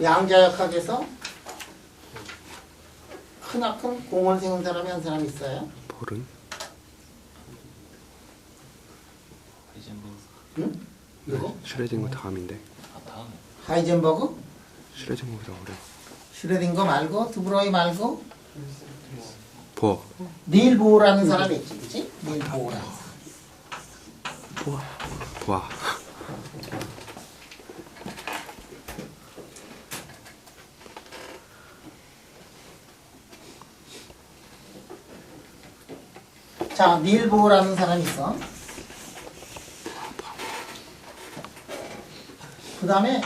Speaker 1: 양자역학에서 크나큰 공을 세운 사람이 한 사람 있어요.
Speaker 3: 볼은?
Speaker 1: 응? 누구?
Speaker 3: 슈레딩거 다음인데.
Speaker 4: 다음에.
Speaker 1: 하이젠버그?
Speaker 3: 슈레딩거보다 어려.
Speaker 1: 슈레딩거 말고 드브로이 말고
Speaker 3: 보어.
Speaker 1: 닐 보어라는 사람이 있지, 그치? 닐 보어라는 사람.
Speaker 3: 보아.
Speaker 1: 자, 닐 보어라는 사람이 있어. 그 다음에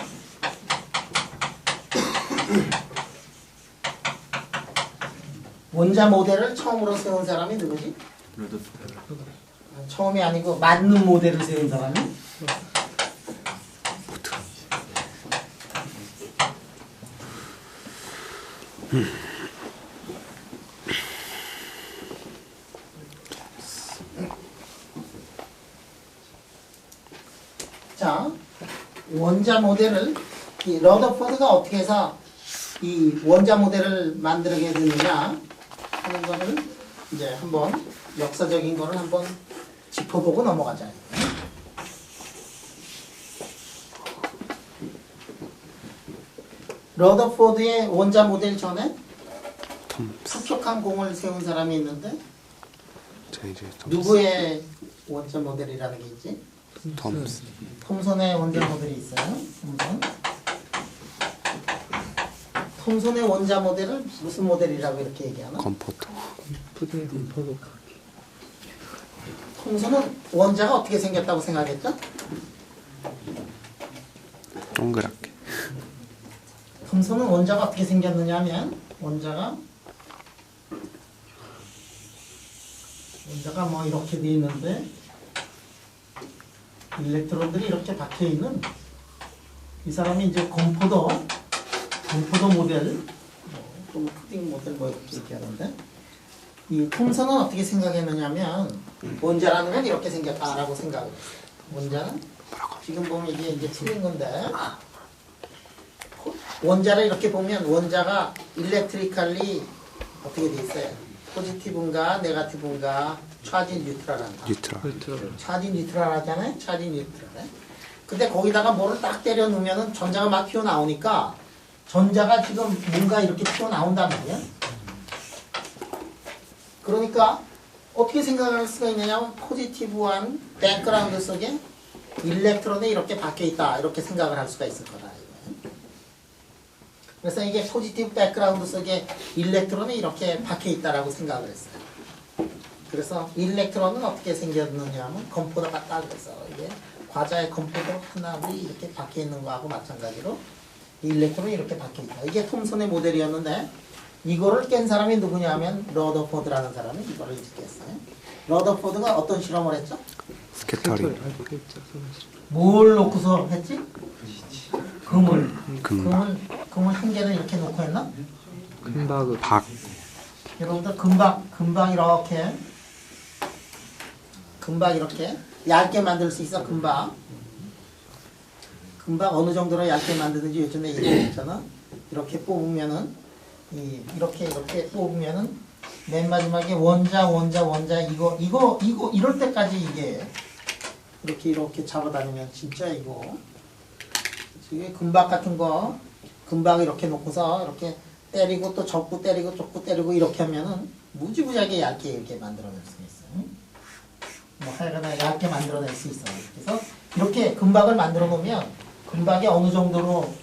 Speaker 1: 원자 모델을 처음으로 세운 사람이 누구지? 처음이 아니고 맞는 모델을 세운 사람이? 자, 원자 모델을 이 러더포드가 어떻게 해서 이 원자 모델을 만들게 되느냐 하는 거를 이제 한번 역사적인 거를 한번 짚어보고 넘어가자. 러더포드의 원자 모델 전에 흡족한 공을 세운 사람이 있는데
Speaker 3: 자 이제
Speaker 1: 누구의 원자 모델이라는 게 있지?
Speaker 3: 톰슨.
Speaker 1: 톰슨의 원자 모델이 있어요. 톰슨의 원자 모델을 무슨 모델이라고 이렇게 얘기하나?
Speaker 3: 컴포터.
Speaker 1: 톰슨은 원자가 어떻게 생겼다고 생각했죠?
Speaker 3: 동그랗게.
Speaker 1: 톰슨은 원자가 어떻게 생겼느냐 하면 원자가 뭐 이렇게 돼 있는데 일렉트론들이 이렇게 박혀 있는 이 사람이 이제 건포도 모델 또 푸딩 모델 뭐 이렇게 얘기하는데 이 톰슨은 어떻게 생각했느냐면 원자라는 건 이렇게 생겼다라고 생각을 했어요. 원자는 지금 보면 이게 이제 틀린 건데 원자를 이렇게 보면 원자가 일렉트리컬리 어떻게 돼 있어요? 포지티브인가 네가티브인가 차진 뉴트럴한가?
Speaker 3: 뉴트럴.
Speaker 1: 차진 뉴트럴 하잖아요? 차진 뉴트럴. 근데 거기다가 뭐를 딱 때려 놓으면은 전자가 막 튀어나오니까 전자가 지금 뭔가 이렇게 튀어나온단 말이야. 그러니까 어떻게 생각할 수가 있느냐면 포지티브한 백그라운드 속에 일렉트론이 이렇게 박혀 있다 이렇게 생각을 할 수가 있을 거다. 그래서 이게 포지티브 백그라운드 속에 일렉트론이 이렇게 박혀 있다라고 생각을 했어요. 그래서 일렉트론은 어떻게 생겼느냐 하면 건포도 같다 그래서 이게 과자의 건포도 하나둘이 이렇게 박혀 있는 거하고 마찬가지로 일렉트론이 이렇게 박혀 있다. 이게 톰슨의 모델이었는데 이거를 깬 사람이 누구냐 하면 러더포드라는 사람이 이거를 이제 깼어요. 러더포드가 어떤 실험을 했죠?
Speaker 3: 스캐터링.
Speaker 1: 뭘 놓고서 했지? 금을 한 개를 이렇게 놓고 했나?
Speaker 3: 금박을. 박.
Speaker 1: 여러분들 금박 이렇게 얇게 만들 수 있어. 금박 어느 정도로 얇게 만드는지 요즘에 얘기했잖아. 이렇게 뽑으면은 이렇게 뽑으면은 맨 마지막에 원자 이거 이럴 때까지 이게 이렇게 잡아다니면 진짜 이거 지금 금박 같은 거 금박 이렇게 놓고서 이렇게 때리고 또 접고 때리고 쫓고 때리고 이렇게 하면은 무지무지하게 얇게 이렇게 만들어낼 수 있어요. 뭐 하여간 얇게 만들어낼 수 있어요. 그래서 이렇게 금박을 만들어 놓으면 금박이 어느 정도로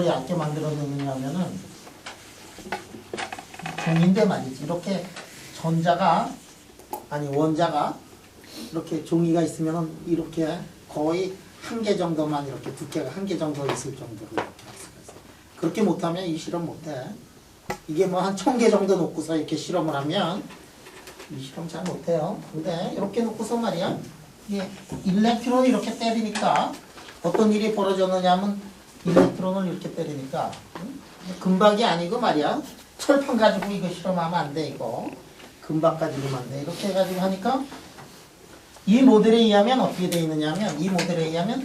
Speaker 1: 얇게 만들어 놓느냐면은 종인데 말이지. 이렇게 원자가 이렇게 종이가 있으면은 이렇게 거의 한 개 정도만 이렇게 두께가 한 개 정도 있을 정도로 이렇게 할 수가 있어요. 그렇게 못하면 이 실험 못해. 이게 뭐 한 1000개 정도 놓고서 이렇게 실험을 하면 이 실험 잘 못해요. 근데 이렇게 놓고서 말이야 이게 일렉트론을 이렇게 때리니까 어떤 일이 벌어졌느냐 하면 일렉트론을 이렇게 때리니까 금박이 아니고 말이야 철판 가지고 이거 실험하면 안 돼. 이거 금박 가지고만 돼. 이렇게 해가지고 하니까 이 모델에 의하면 어떻게 되어 있느냐 하면 이 모델에 의하면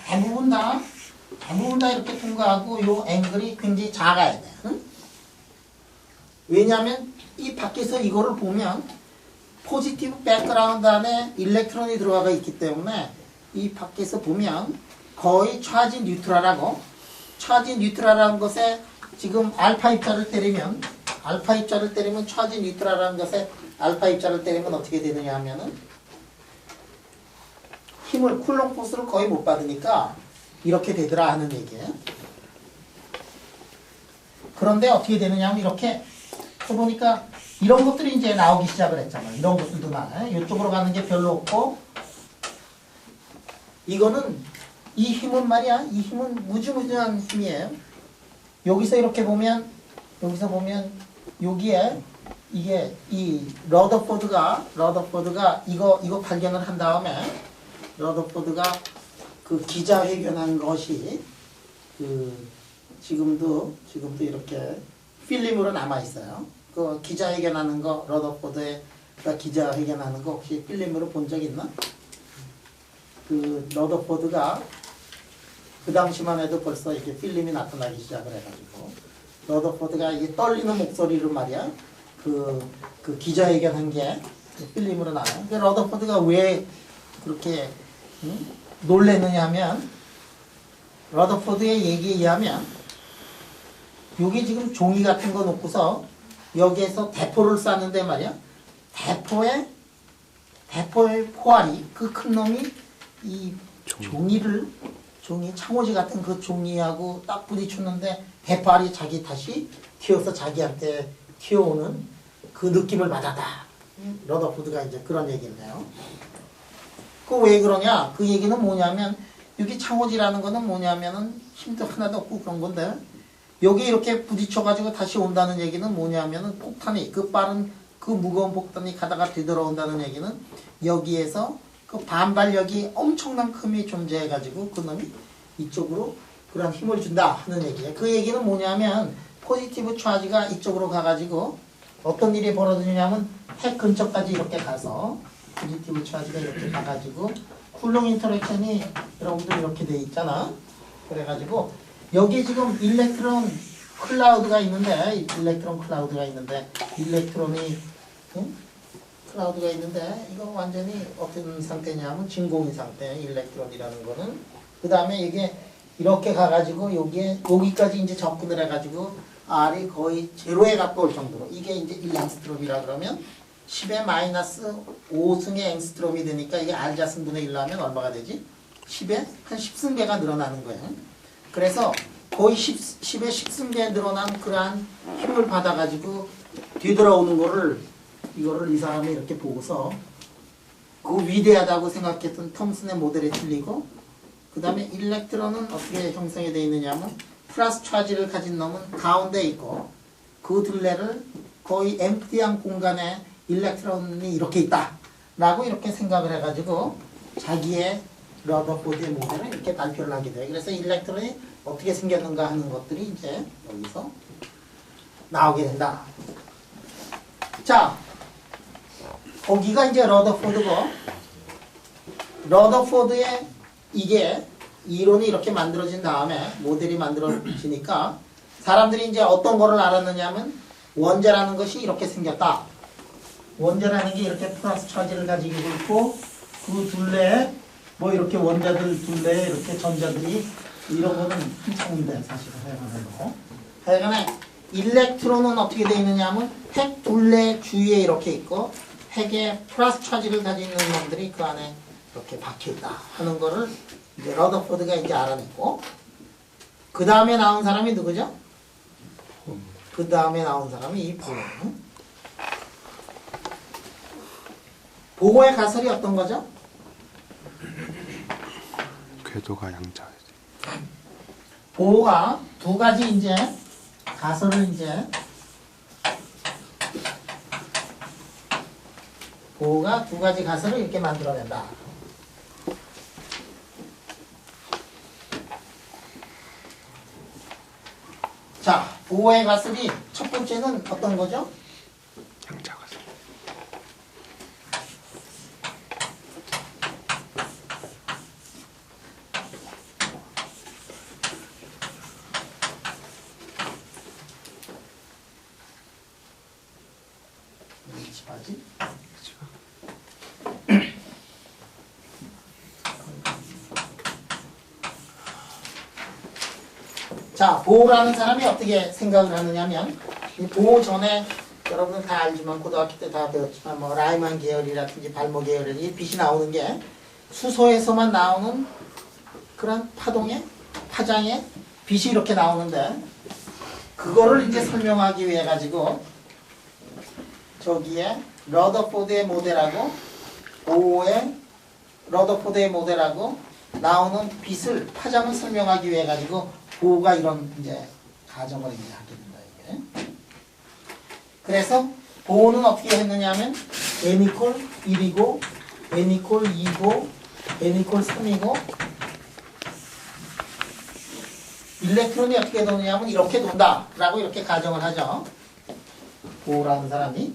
Speaker 1: 대부분 다 이렇게 통과하고 요 앵글이 굉장히 작아야 돼. 왜냐하면 이 밖에서 이거를 보면 포지티브 백그라운드 안에 일렉트론이 들어가 있기 때문에 이 밖에서 보면 거의 차진 뉴트럴하고 차진 뉴트럴이라는 것에 지금 알파 입자를 때리면 차진 뉴트럴이라는 것에 알파 입자를 때리면 어떻게 되느냐 하면은 힘을 쿨롱 포스를 거의 못 받으니까 이렇게 되더라 하는 얘기예요. 그런데 어떻게 되느냐 하면 이렇게 해보니까 이런 것들이 이제 나오기 시작을 했잖아. 이런 것들도 나와요. 이쪽으로 가는 게 별로 없고 이거는 이 힘은 말이야. 이 힘은 무지무지한 힘이에요. 여기서 이렇게 보면 여기에 이게 이 러더포드가 이거 발견을 한 다음에 러더포드가 그 기자회견한 것이 그 지금도 이렇게 필름으로 남아 있어요. 그 기자회견하는 거 러더포드가 기자회견하는 거 혹시 필름으로 본 적 있나? 그 러더포드가 그 당시만 해도 벌써 이렇게 필름이 나타나기 시작을 해가지고 러더포드가 이게 떨리는 목소리로 말이야 그 기자회견한 게 필름으로 나와요. 그 러더포드가 왜 그렇게 놀랬느냐 하면 러더포드의 얘기에 의하면 여기 지금 종이 같은 거 놓고서 여기에서 대포를 쐈는데 말이야 대포의 포알이 그 큰 놈이 이 종이 창호지 같은 그 종이하고 딱 부딪혔는데 대포알이 자기 다시 튀어서 자기한테 튀어오는 그 느낌을 받았다. 러더포드가 이제 그런 얘기인데요. 그 왜 그러냐? 그 얘기는 뭐냐면 여기 창호지라는 거는 뭐냐면은 힘도 하나도 없고 그런 건데 여기 이렇게 부딪혀가지고 다시 온다는 얘기는 뭐냐면은 폭탄이 그 빠른 그 무거운 폭탄이 가다가 되돌아온다는 얘기는 여기에서 그 반발력이 엄청난 큼이 존재해가지고 그놈이 이쪽으로 그런 힘을 준다 하는 얘기예요. 그 얘기는 뭐냐면 포지티브 차지가 이쪽으로 가가지고 어떤 일이 벌어지냐면 핵 근처까지 이렇게 가서 포지티브 차지가 이렇게 가가지고 쿨롱 인터랙션이 여러분들 이렇게 돼 있잖아. 그래가지고 여기 지금 일렉트론 클라우드가 있는데 일렉트론이 클라우드가 있는데 이거 완전히 어떤 상태냐면 진공인 상태 일렉트론이라는 거는 그 다음에 이게 이렇게 가가지고 여기까지 이제 접근을 해가지고 R이 거의 제로에 가까울 정도로 이게 이제 1앙스트롬이라 그러면 10의 마이너스 5승의 앵스트롬이 되니까 이게 R 자승분의 1로 하면 얼마가 되지? 10의 한 10승배가 늘어나는 거예요. 그래서 거의 10의 10승배 늘어난 그러한 힘을 받아가지고 뒤돌아오는 거를 이거를 이 사람이 이렇게 보고서 그 위대하다고 생각했던 톰슨의 모델에 틀리고 그 다음에 일렉트론은 어떻게 형성이 되어 있느냐면 플러스 차지를 가진 놈은 가운데 있고 그 둘레를 거의 엠프티한 공간에 일렉트론이 이렇게 있다 라고 이렇게 생각을 해가지고 자기의 러더포드의 모델을 이렇게 발표를 하게 돼요. 그래서 일렉트론이 어떻게 생겼는가 하는 것들이 이제 여기서 나오게 된다. 자, 거기가 이제 러더포드고 러더포드의 이게 이론이 이렇게 만들어진 다음에 모델이 만들어지니까 사람들이 이제 어떤 거를 알았느냐면 원자라는 것이 이렇게 생겼다. 원자라는 게 이렇게 플러스 차지를 가지고 있고 그 둘레에 뭐 이렇게 원자들 둘레에 이렇게 전자들이 이런 거는 한창인데 사실은 하여간에 거. 하여간에 일렉트론은 어떻게 되어 있느냐 하면 핵 둘레 주위에 이렇게 있고 핵에 플러스 차지를 가지고 있는 놈들이 그 안에 이렇게 박혀있다 하는 거를 이제 러더포드가 이제 알아냈고 그 다음에 나온 사람이 누구죠? 그 다음에 나온 사람이 이 보호. 보호의 가설이 어떤 거죠?
Speaker 3: 궤도가 양자야.
Speaker 1: 보호가 두 가지 이제 가설을 이제 보호가 두 가지 가설을 이렇게 만들어낸다. 자, 보호의 가설이 첫 번째는 어떤 거죠?
Speaker 3: 양자 가설.
Speaker 1: 집하지? 자, 보호라는 사람이 어떻게 생각을 하느냐면 이 보호 전에 여러분은 다 알지만 고등학교 때 다 배웠지만 뭐 라이만 계열이라든지 발모 계열이 빛이 나오는 게 수소에서만 나오는 그런 파장에 빛이 이렇게 나오는데 그거를 이제 설명하기 위해 가지고 저기에 러더포드의 모델하고 보호의 러더포드의 모델하고 나오는 빛을 파장을 설명하기 위해 가지고 보호가 이런 이제 가정을 이제 하게 된다 이게. 그래서 보호는 어떻게 했느냐면 n=1이고 n=2고 n=3이고 일렉트론이 어떻게 도느냐면 이렇게 돈다 라고 이렇게 가정을 하죠. 보호라는 사람이.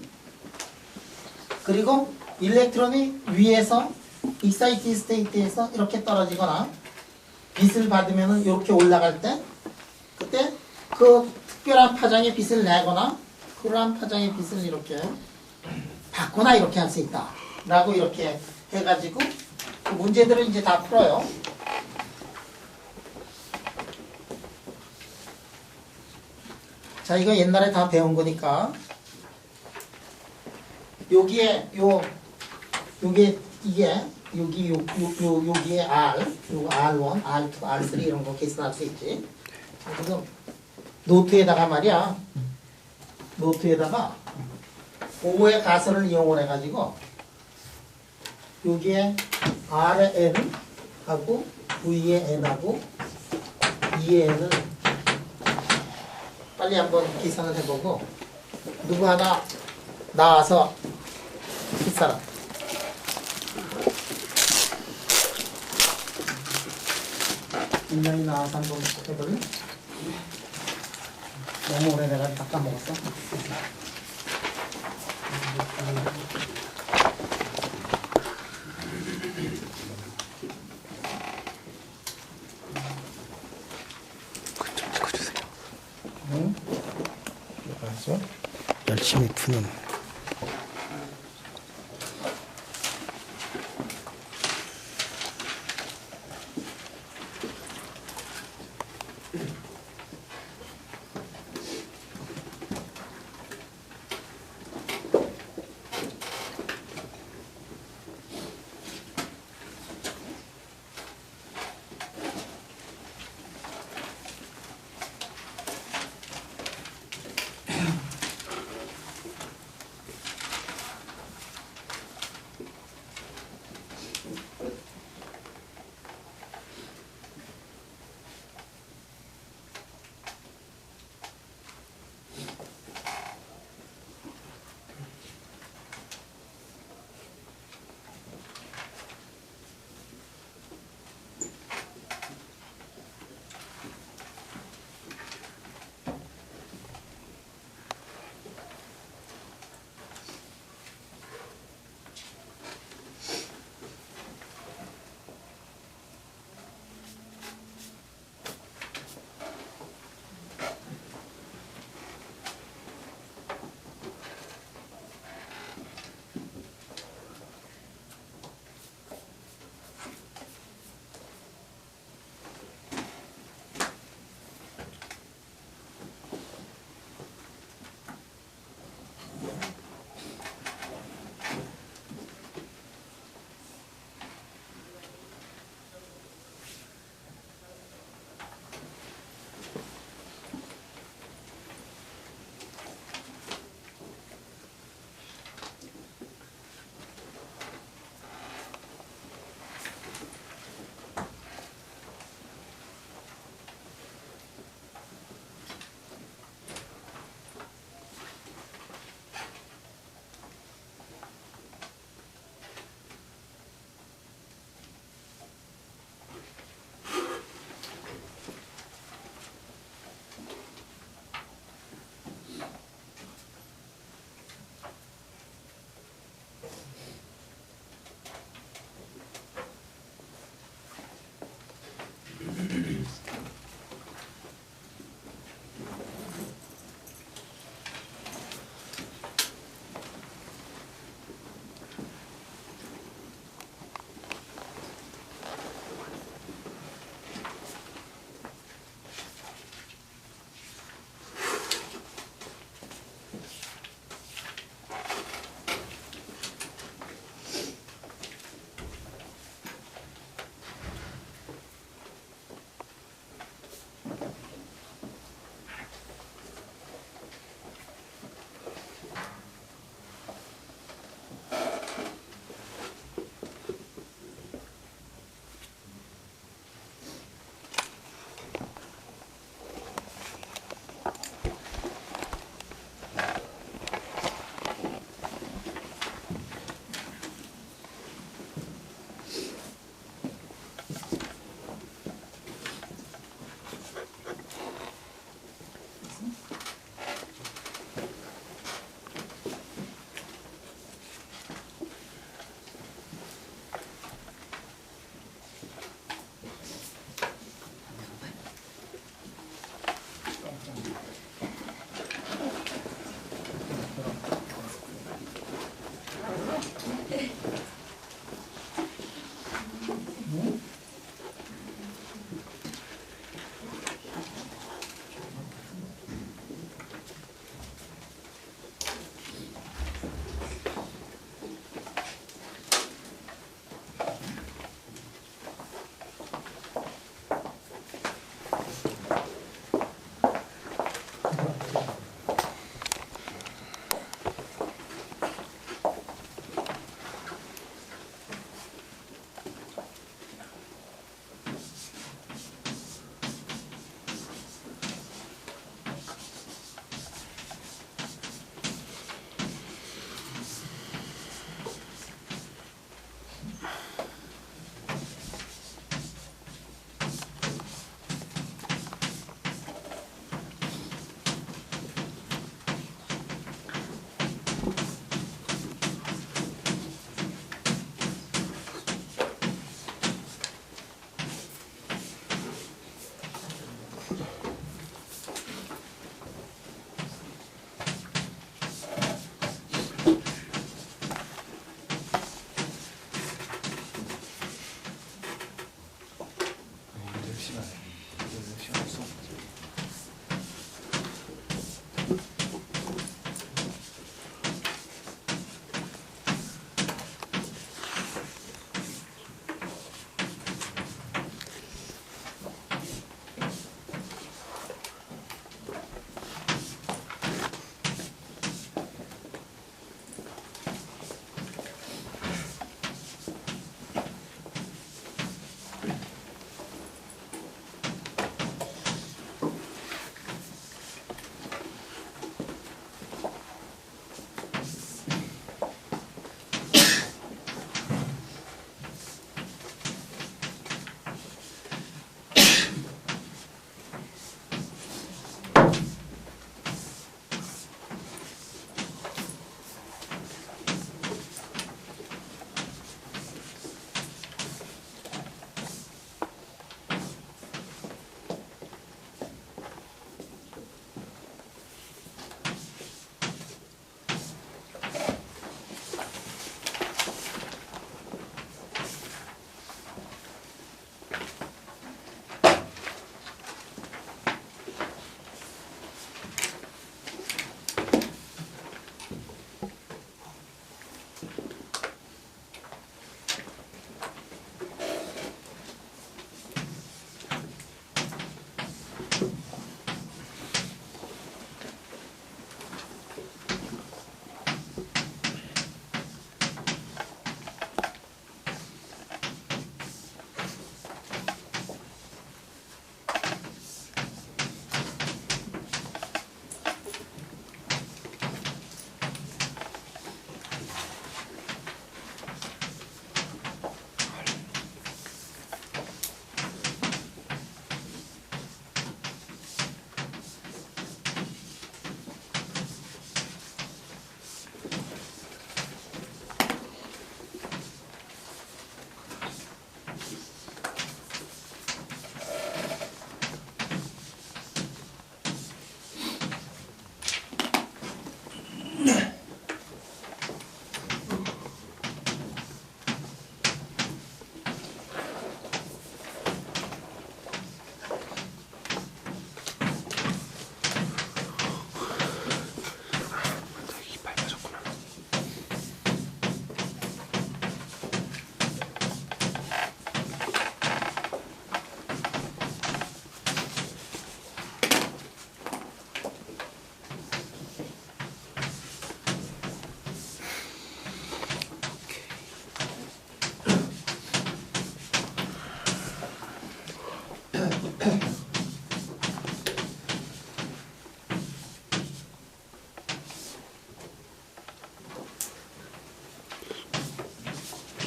Speaker 1: 그리고 일렉트론이 위에서 익사이티 스테이트에서 이렇게 떨어지거나 빛을 받으면 이렇게 올라갈 때 그때 그 특별한 파장의 빛을 내거나 그러한 파장의 빛을 이렇게 받거나 이렇게 할 수 있다 라고 이렇게 해가지고 그 문제들을 이제 다 풀어요. 자, 이거 옛날에 다 배운 거니까 여기에 요 요게 이게 여기에 R, 요거 R1, R2, R3 이런 거 계산할 수 있지. 지금 노트에다가 말이야. 노트에다가 O의 가설을 이용을 해가지고 여기에 R의 N 하고 V의 N하고 E의 N을 빨리 한번 계산을 해보고 누구 하나 나와서 뒷사람 인간이 나와서 한번 해볼래? 너무 오래 내가 다 까먹었어.
Speaker 3: 좀 찍어주세요.
Speaker 1: 응? 알았어? 열심히 푸는.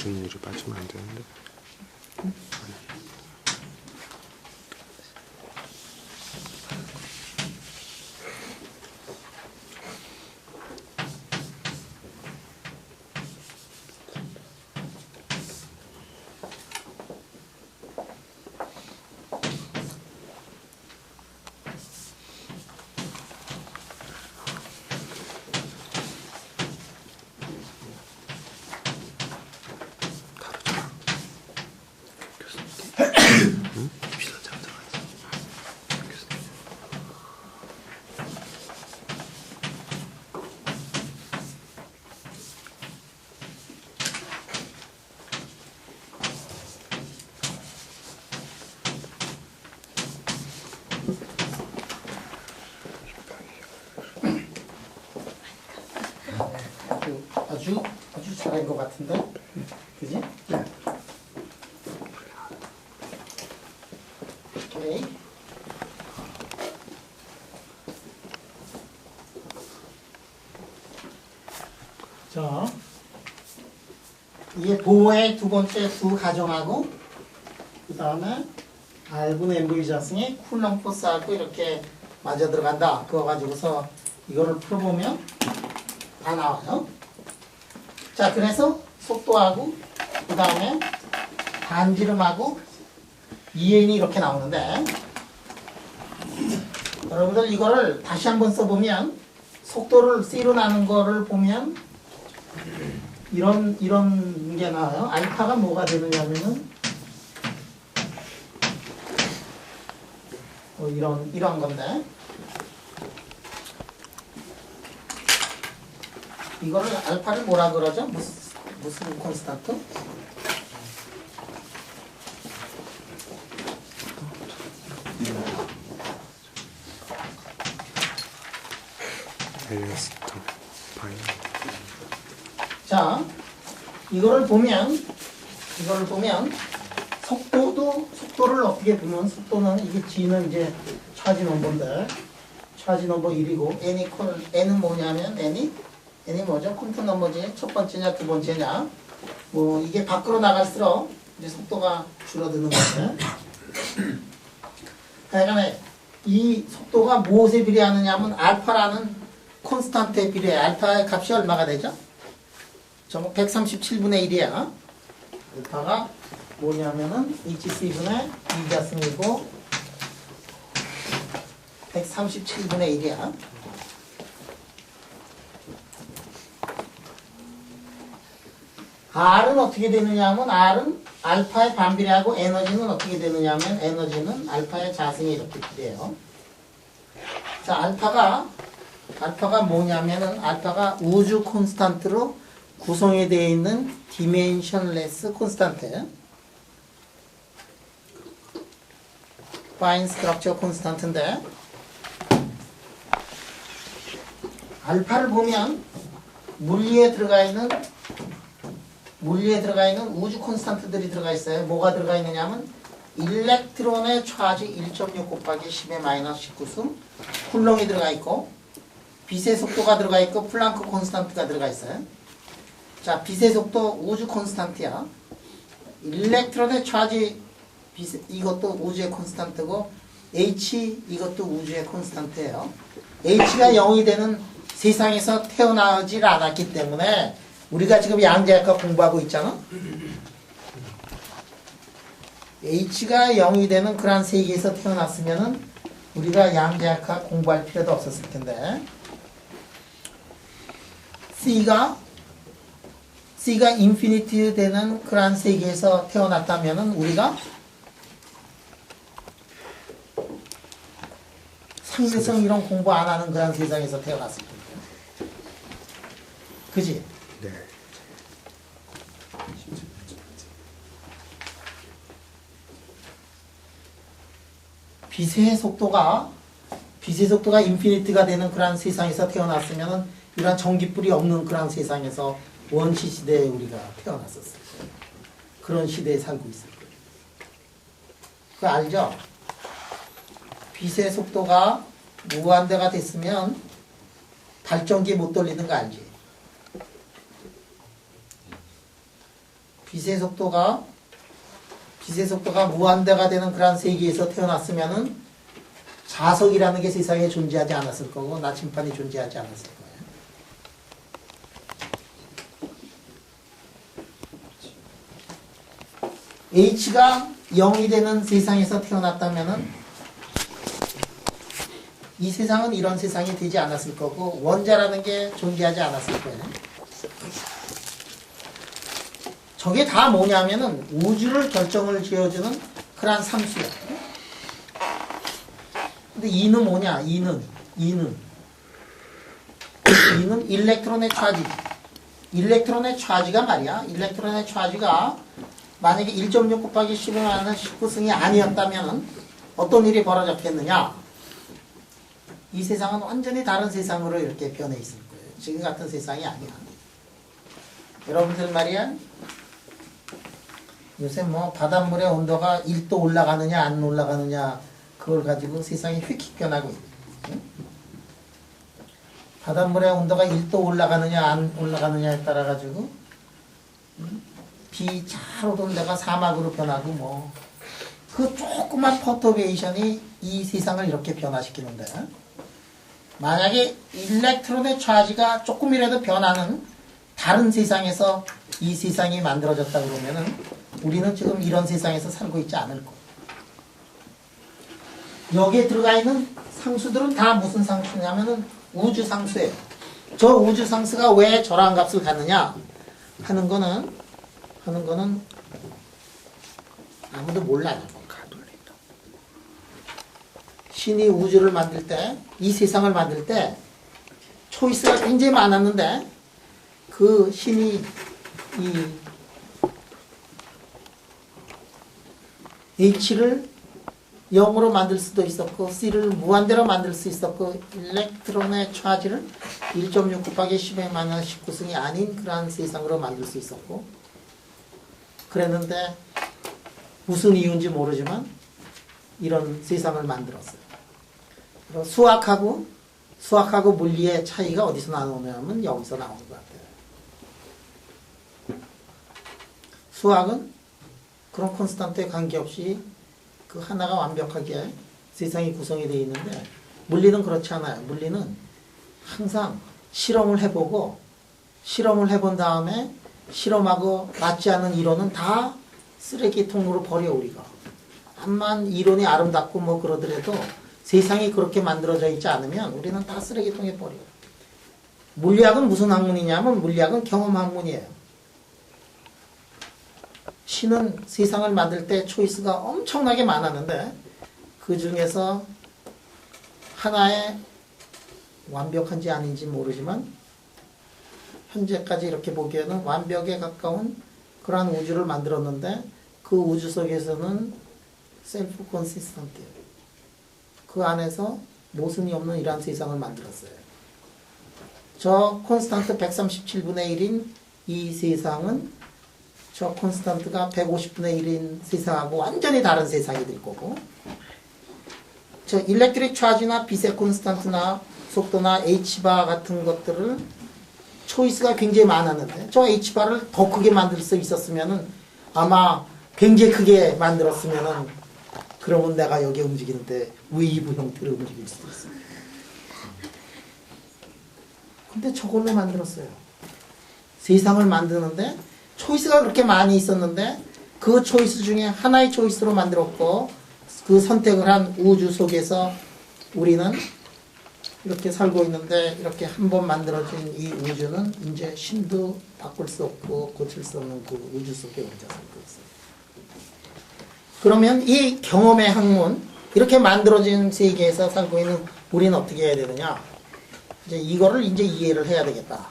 Speaker 3: 이런 일이 빠지면 안 되는데.
Speaker 1: 아주 잘한 것 같은데, 그지? 네. 오케이. 자, 이게 보호의 두 번째 두 가정하고, 그 다음에 R분의 MV 자승이 쿨렁 포스하고 이렇게 맞아 들어간다. 그거 가지고서 이거를 풀어보면 다 나와요. 자, 그래서 속도하고 그 다음에 반지름하고 EN이 이렇게 나오는데, 여러분들 이거를 다시 한번 써보면 속도를 C로 나눈 거를 보면 이런 게 나와요. 알파가 뭐가 되느냐면은 이런 건데, 이거를 알파를 뭐라 그러죠? 무슨 콘스탄트?
Speaker 3: 엘리어스터 파이.
Speaker 1: 자, 이거를 보면 속도를 어떻게 보면 속도는 이게 G는 이제 차지 넘버인데 차지 넘버 1이고 N은 뭐냐면 N이 뭐죠? 컴퓨터 넘버지 첫 번째냐 두 번째냐 뭐 이게 밖으로 나갈수록 이제 속도가 줄어드는 거죠. 하여간에 이 속도가 무엇에 비례하느냐 하면 알파라는 콘스탄트에 비례해. 알파의 값이 얼마가 되죠? 137분의 1이야. 알파가 뭐냐면은 HC분의 2자승이고 137분의 1이야. R은 어떻게 되느냐 하면 R은 알파에 반비례하고 에너지는 어떻게 되느냐 하면 에너지는 알파의 자승이 이렇게 비례해요. 자, 알파가 뭐냐면은 알파가 우주 콘스탄트로 구성이 되어 있는 디멘션레스 콘스탄트, 파인 스트럭처 콘스탄트인데, 알파를 보면 물리에 들어가 있는 우주 콘스탄트들이 들어가 있어요. 뭐가 들어가 있느냐면 일렉트론의 차지 1.6 곱하기 10의 마이너스 19승 쿨롱이 들어가 있고, 빛의 속도가 들어가 있고, 플랑크 콘스탄트가 들어가 있어요. 자, 빛의 속도 우주 콘스탄트야. 일렉트론의 차지 이것도 우주의 콘스탄트고, H 이것도 우주의 콘스탄트예요. H가 0이 되는 세상에서 태어나질 않았기 때문에 우리가 지금 양자역학 공부하고 있잖아. H가 0이 되는 그런 세계에서 태어났으면은 우리가 양자역학 공부할 필요도 없었을 텐데, C가 인피니티 되는 그런 세계에서 태어났다면은 우리가 상대성 이런 공부 안 하는 그런 세상에서 태어났을 텐데. 그지?
Speaker 3: 네.
Speaker 1: 빛의 속도가 인피니티가 되는 그런 세상에서 태어났으면은 이런 전기불이 없는 그런 세상에서 원시 시대에 우리가 태어났었어요. 그런 시대에 살고 있을 거예요. 그거 알죠? 빛의 속도가 무한대가 됐으면 발전기 못 돌리는 거 알지? 빛의 속도가 무한대가 되는 그러한 세계에서 태어났으면은 자석이라는 게 세상에 존재하지 않았을 거고 나침반이 존재하지 않았을 거예요. H가 0이 되는 세상에서 태어났다면은 이 세상은 이런 세상이 되지 않았을 거고 원자라는 게 존재하지 않았을 거예요. 저게 다 뭐냐면은 우주를 결정을 지어주는 그러한 상수야. 근데 E는 뭐냐? E는 일렉트론의 차지. 일렉트론의 차지가 말이야. 일렉트론의 차지가 만약에 1.6 곱하기 10에 많은 19승이 아니었다면 어떤 일이 벌어졌겠느냐? 이 세상은 완전히 다른 세상으로 이렇게 변해 있을 거예요. 지금 같은 세상이 아니야. 여러분들 말이야. 요새 뭐 바닷물의 온도가 1도 올라가느냐 안 올라가느냐 그걸 가지고 세상이 휙휙 변하고 있어요. 바닷물의 온도가 1도 올라가느냐 안 올라가느냐에 따라 가지고 비 잘 오던 데가 사막으로 변하고 뭐 그 조그만 퍼터베이션이 이 세상을 이렇게 변화시키는데 만약에 일렉트론의 차지가 조금이라도 변하는 다른 세상에서 이 세상이 만들어졌다 그러면은 우리는 지금 이런 세상에서 살고 있지 않을 거예요. 여기에 들어가 있는 상수들은 다 무슨 상수냐면은 우주 상수예요. 저 우주 상수가 왜 저러한 값을 갖느냐 하는 거는 아무도 몰라요. 신이 우주를 만들 때, 이 세상을 만들 때 초이스가 굉장히 많았는데 그 신이 이 H를 0으로 만들 수도 있었고 C를 무한대로 만들 수 있었고 일렉트론의 차지를 1.6 곱하기 10에 많은 19승이 아닌 그러한 세상으로 만들 수 있었고 그랬는데 무슨 이유인지 모르지만 이런 세상을 만들었어요. 수학하고 물리의 차이가 어디서 나오냐면 여기서 나오는 것 같아요. 수학은 그런 콘스탄트에 관계없이 그 하나가 완벽하게 세상이 구성이 되어 있는데 물리는 그렇지 않아요. 물리는 항상 실험을 해본 다음에 실험하고 맞지 않는 이론은 다 쓰레기통으로 버려 우리가. 암만 이론이 아름답고 뭐 그러더라도 세상이 그렇게 만들어져 있지 않으면 우리는 다 쓰레기통에 버려요. 물리학은 무슨 학문이냐면 물리학은 경험 학문이에요. 신은 세상을 만들 때 초이스가 엄청나게 많았는데 그 중에서 하나의 완벽한지 아닌지 모르지만 현재까지 이렇게 보기에는 완벽에 가까운 그러한 우주를 만들었는데 그 우주 속에서는 셀프 콘시스턴트예요. 그 안에서 모순이 없는 이러한 세상을 만들었어요. 저 콘스탄트 137분의 1인 이 세상은 저 콘스탄트가 150분의 1인 세상하고 완전히 다른 세상이 될 거고 저 일렉트릭 차지나 빛의 콘스탄트나 속도나 H바 같은 것들을 초이스가 굉장히 많았는데 저 H바를 더 크게 만들 수 있었으면은 아마 굉장히 크게 만들었으면은 그러면 내가 여기 움직이는데 웨이브 형태로 움직일 수도 있어요. 근데 저걸로 만들었어요. 세상을 만드는데 초이스가 그렇게 많이 있었는데 그 초이스 중에 하나의 초이스로 만들었고 그 선택을 한 우주 속에서 우리는 이렇게 살고 있는데 이렇게 한 번 만들어진 이 우주는 이제 신도 바꿀 수 없고 고칠 수 없는 그 우주 속에 우리가 살고 있어요. 그러면 이 경험의 학문 이렇게 만들어진 세계에서 살고 있는 우리는 어떻게 해야 되느냐? 이제 이거를 이제 이해를 해야 되겠다.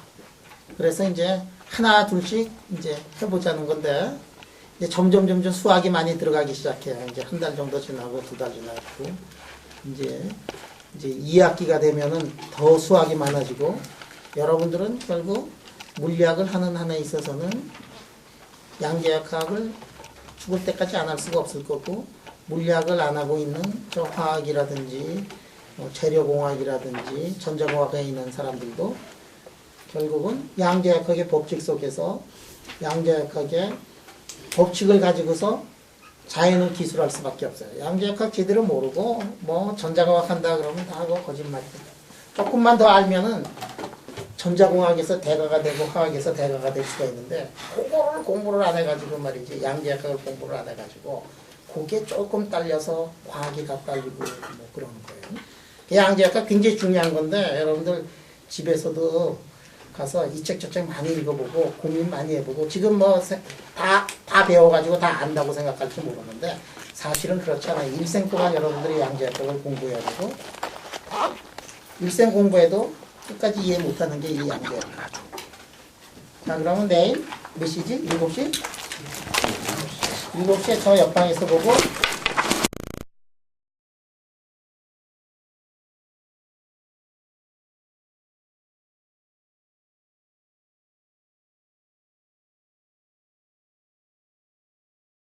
Speaker 1: 그래서 이제 하나 둘씩 이제 해보자는 건데 이제 점점 수학이 많이 들어가기 시작해요. 이제 한 달 정도 지나고 2달 지나고 이제 2학기가 되면은 더 수학이 많아지고 여러분들은 결국 물리학을 하는 한에 있어서는 양계역학을 죽을 때까지 안 할 수가 없을 거고 물리학을 안 하고 있는 저 화학이라든지 재료공학이라든지 전자공학에 있는 사람들도 결국은 양계역학의 법칙 속에서 양계역학의 법칙을 가지고서 자연을 기술할 수밖에 없어요. 양자역학 제대로 모르고 뭐 전자공학 한다 그러면 다 그거 거짓말이죠. 조금만 더 알면은 전자공학에서 대가가 되고 화학에서 대가가 될 수가 있는데 그거를 공부를 안 해가지고 말이지 양자역학을 공부를 안 해가지고 그게 조금 딸려서 과학이 다 딸리고 뭐 그러는 거예요. 양자역학 굉장히 중요한 건데 여러분들 집에서도 가서 이 책 저 책 많이 읽어보고 고민 많이 해보고 지금 뭐 다 배워가지고 다 안다고 생각할지 모르는데 사실은 그렇지 않아요. 일생 동안 여러분들이 양자역학을 공부해야 되고 일생 공부해도 끝까지 이해 못하는 게 이 양자역학. 자 그러면 내일 몇 시지? 7시? 7시에 저 옆방에서 보고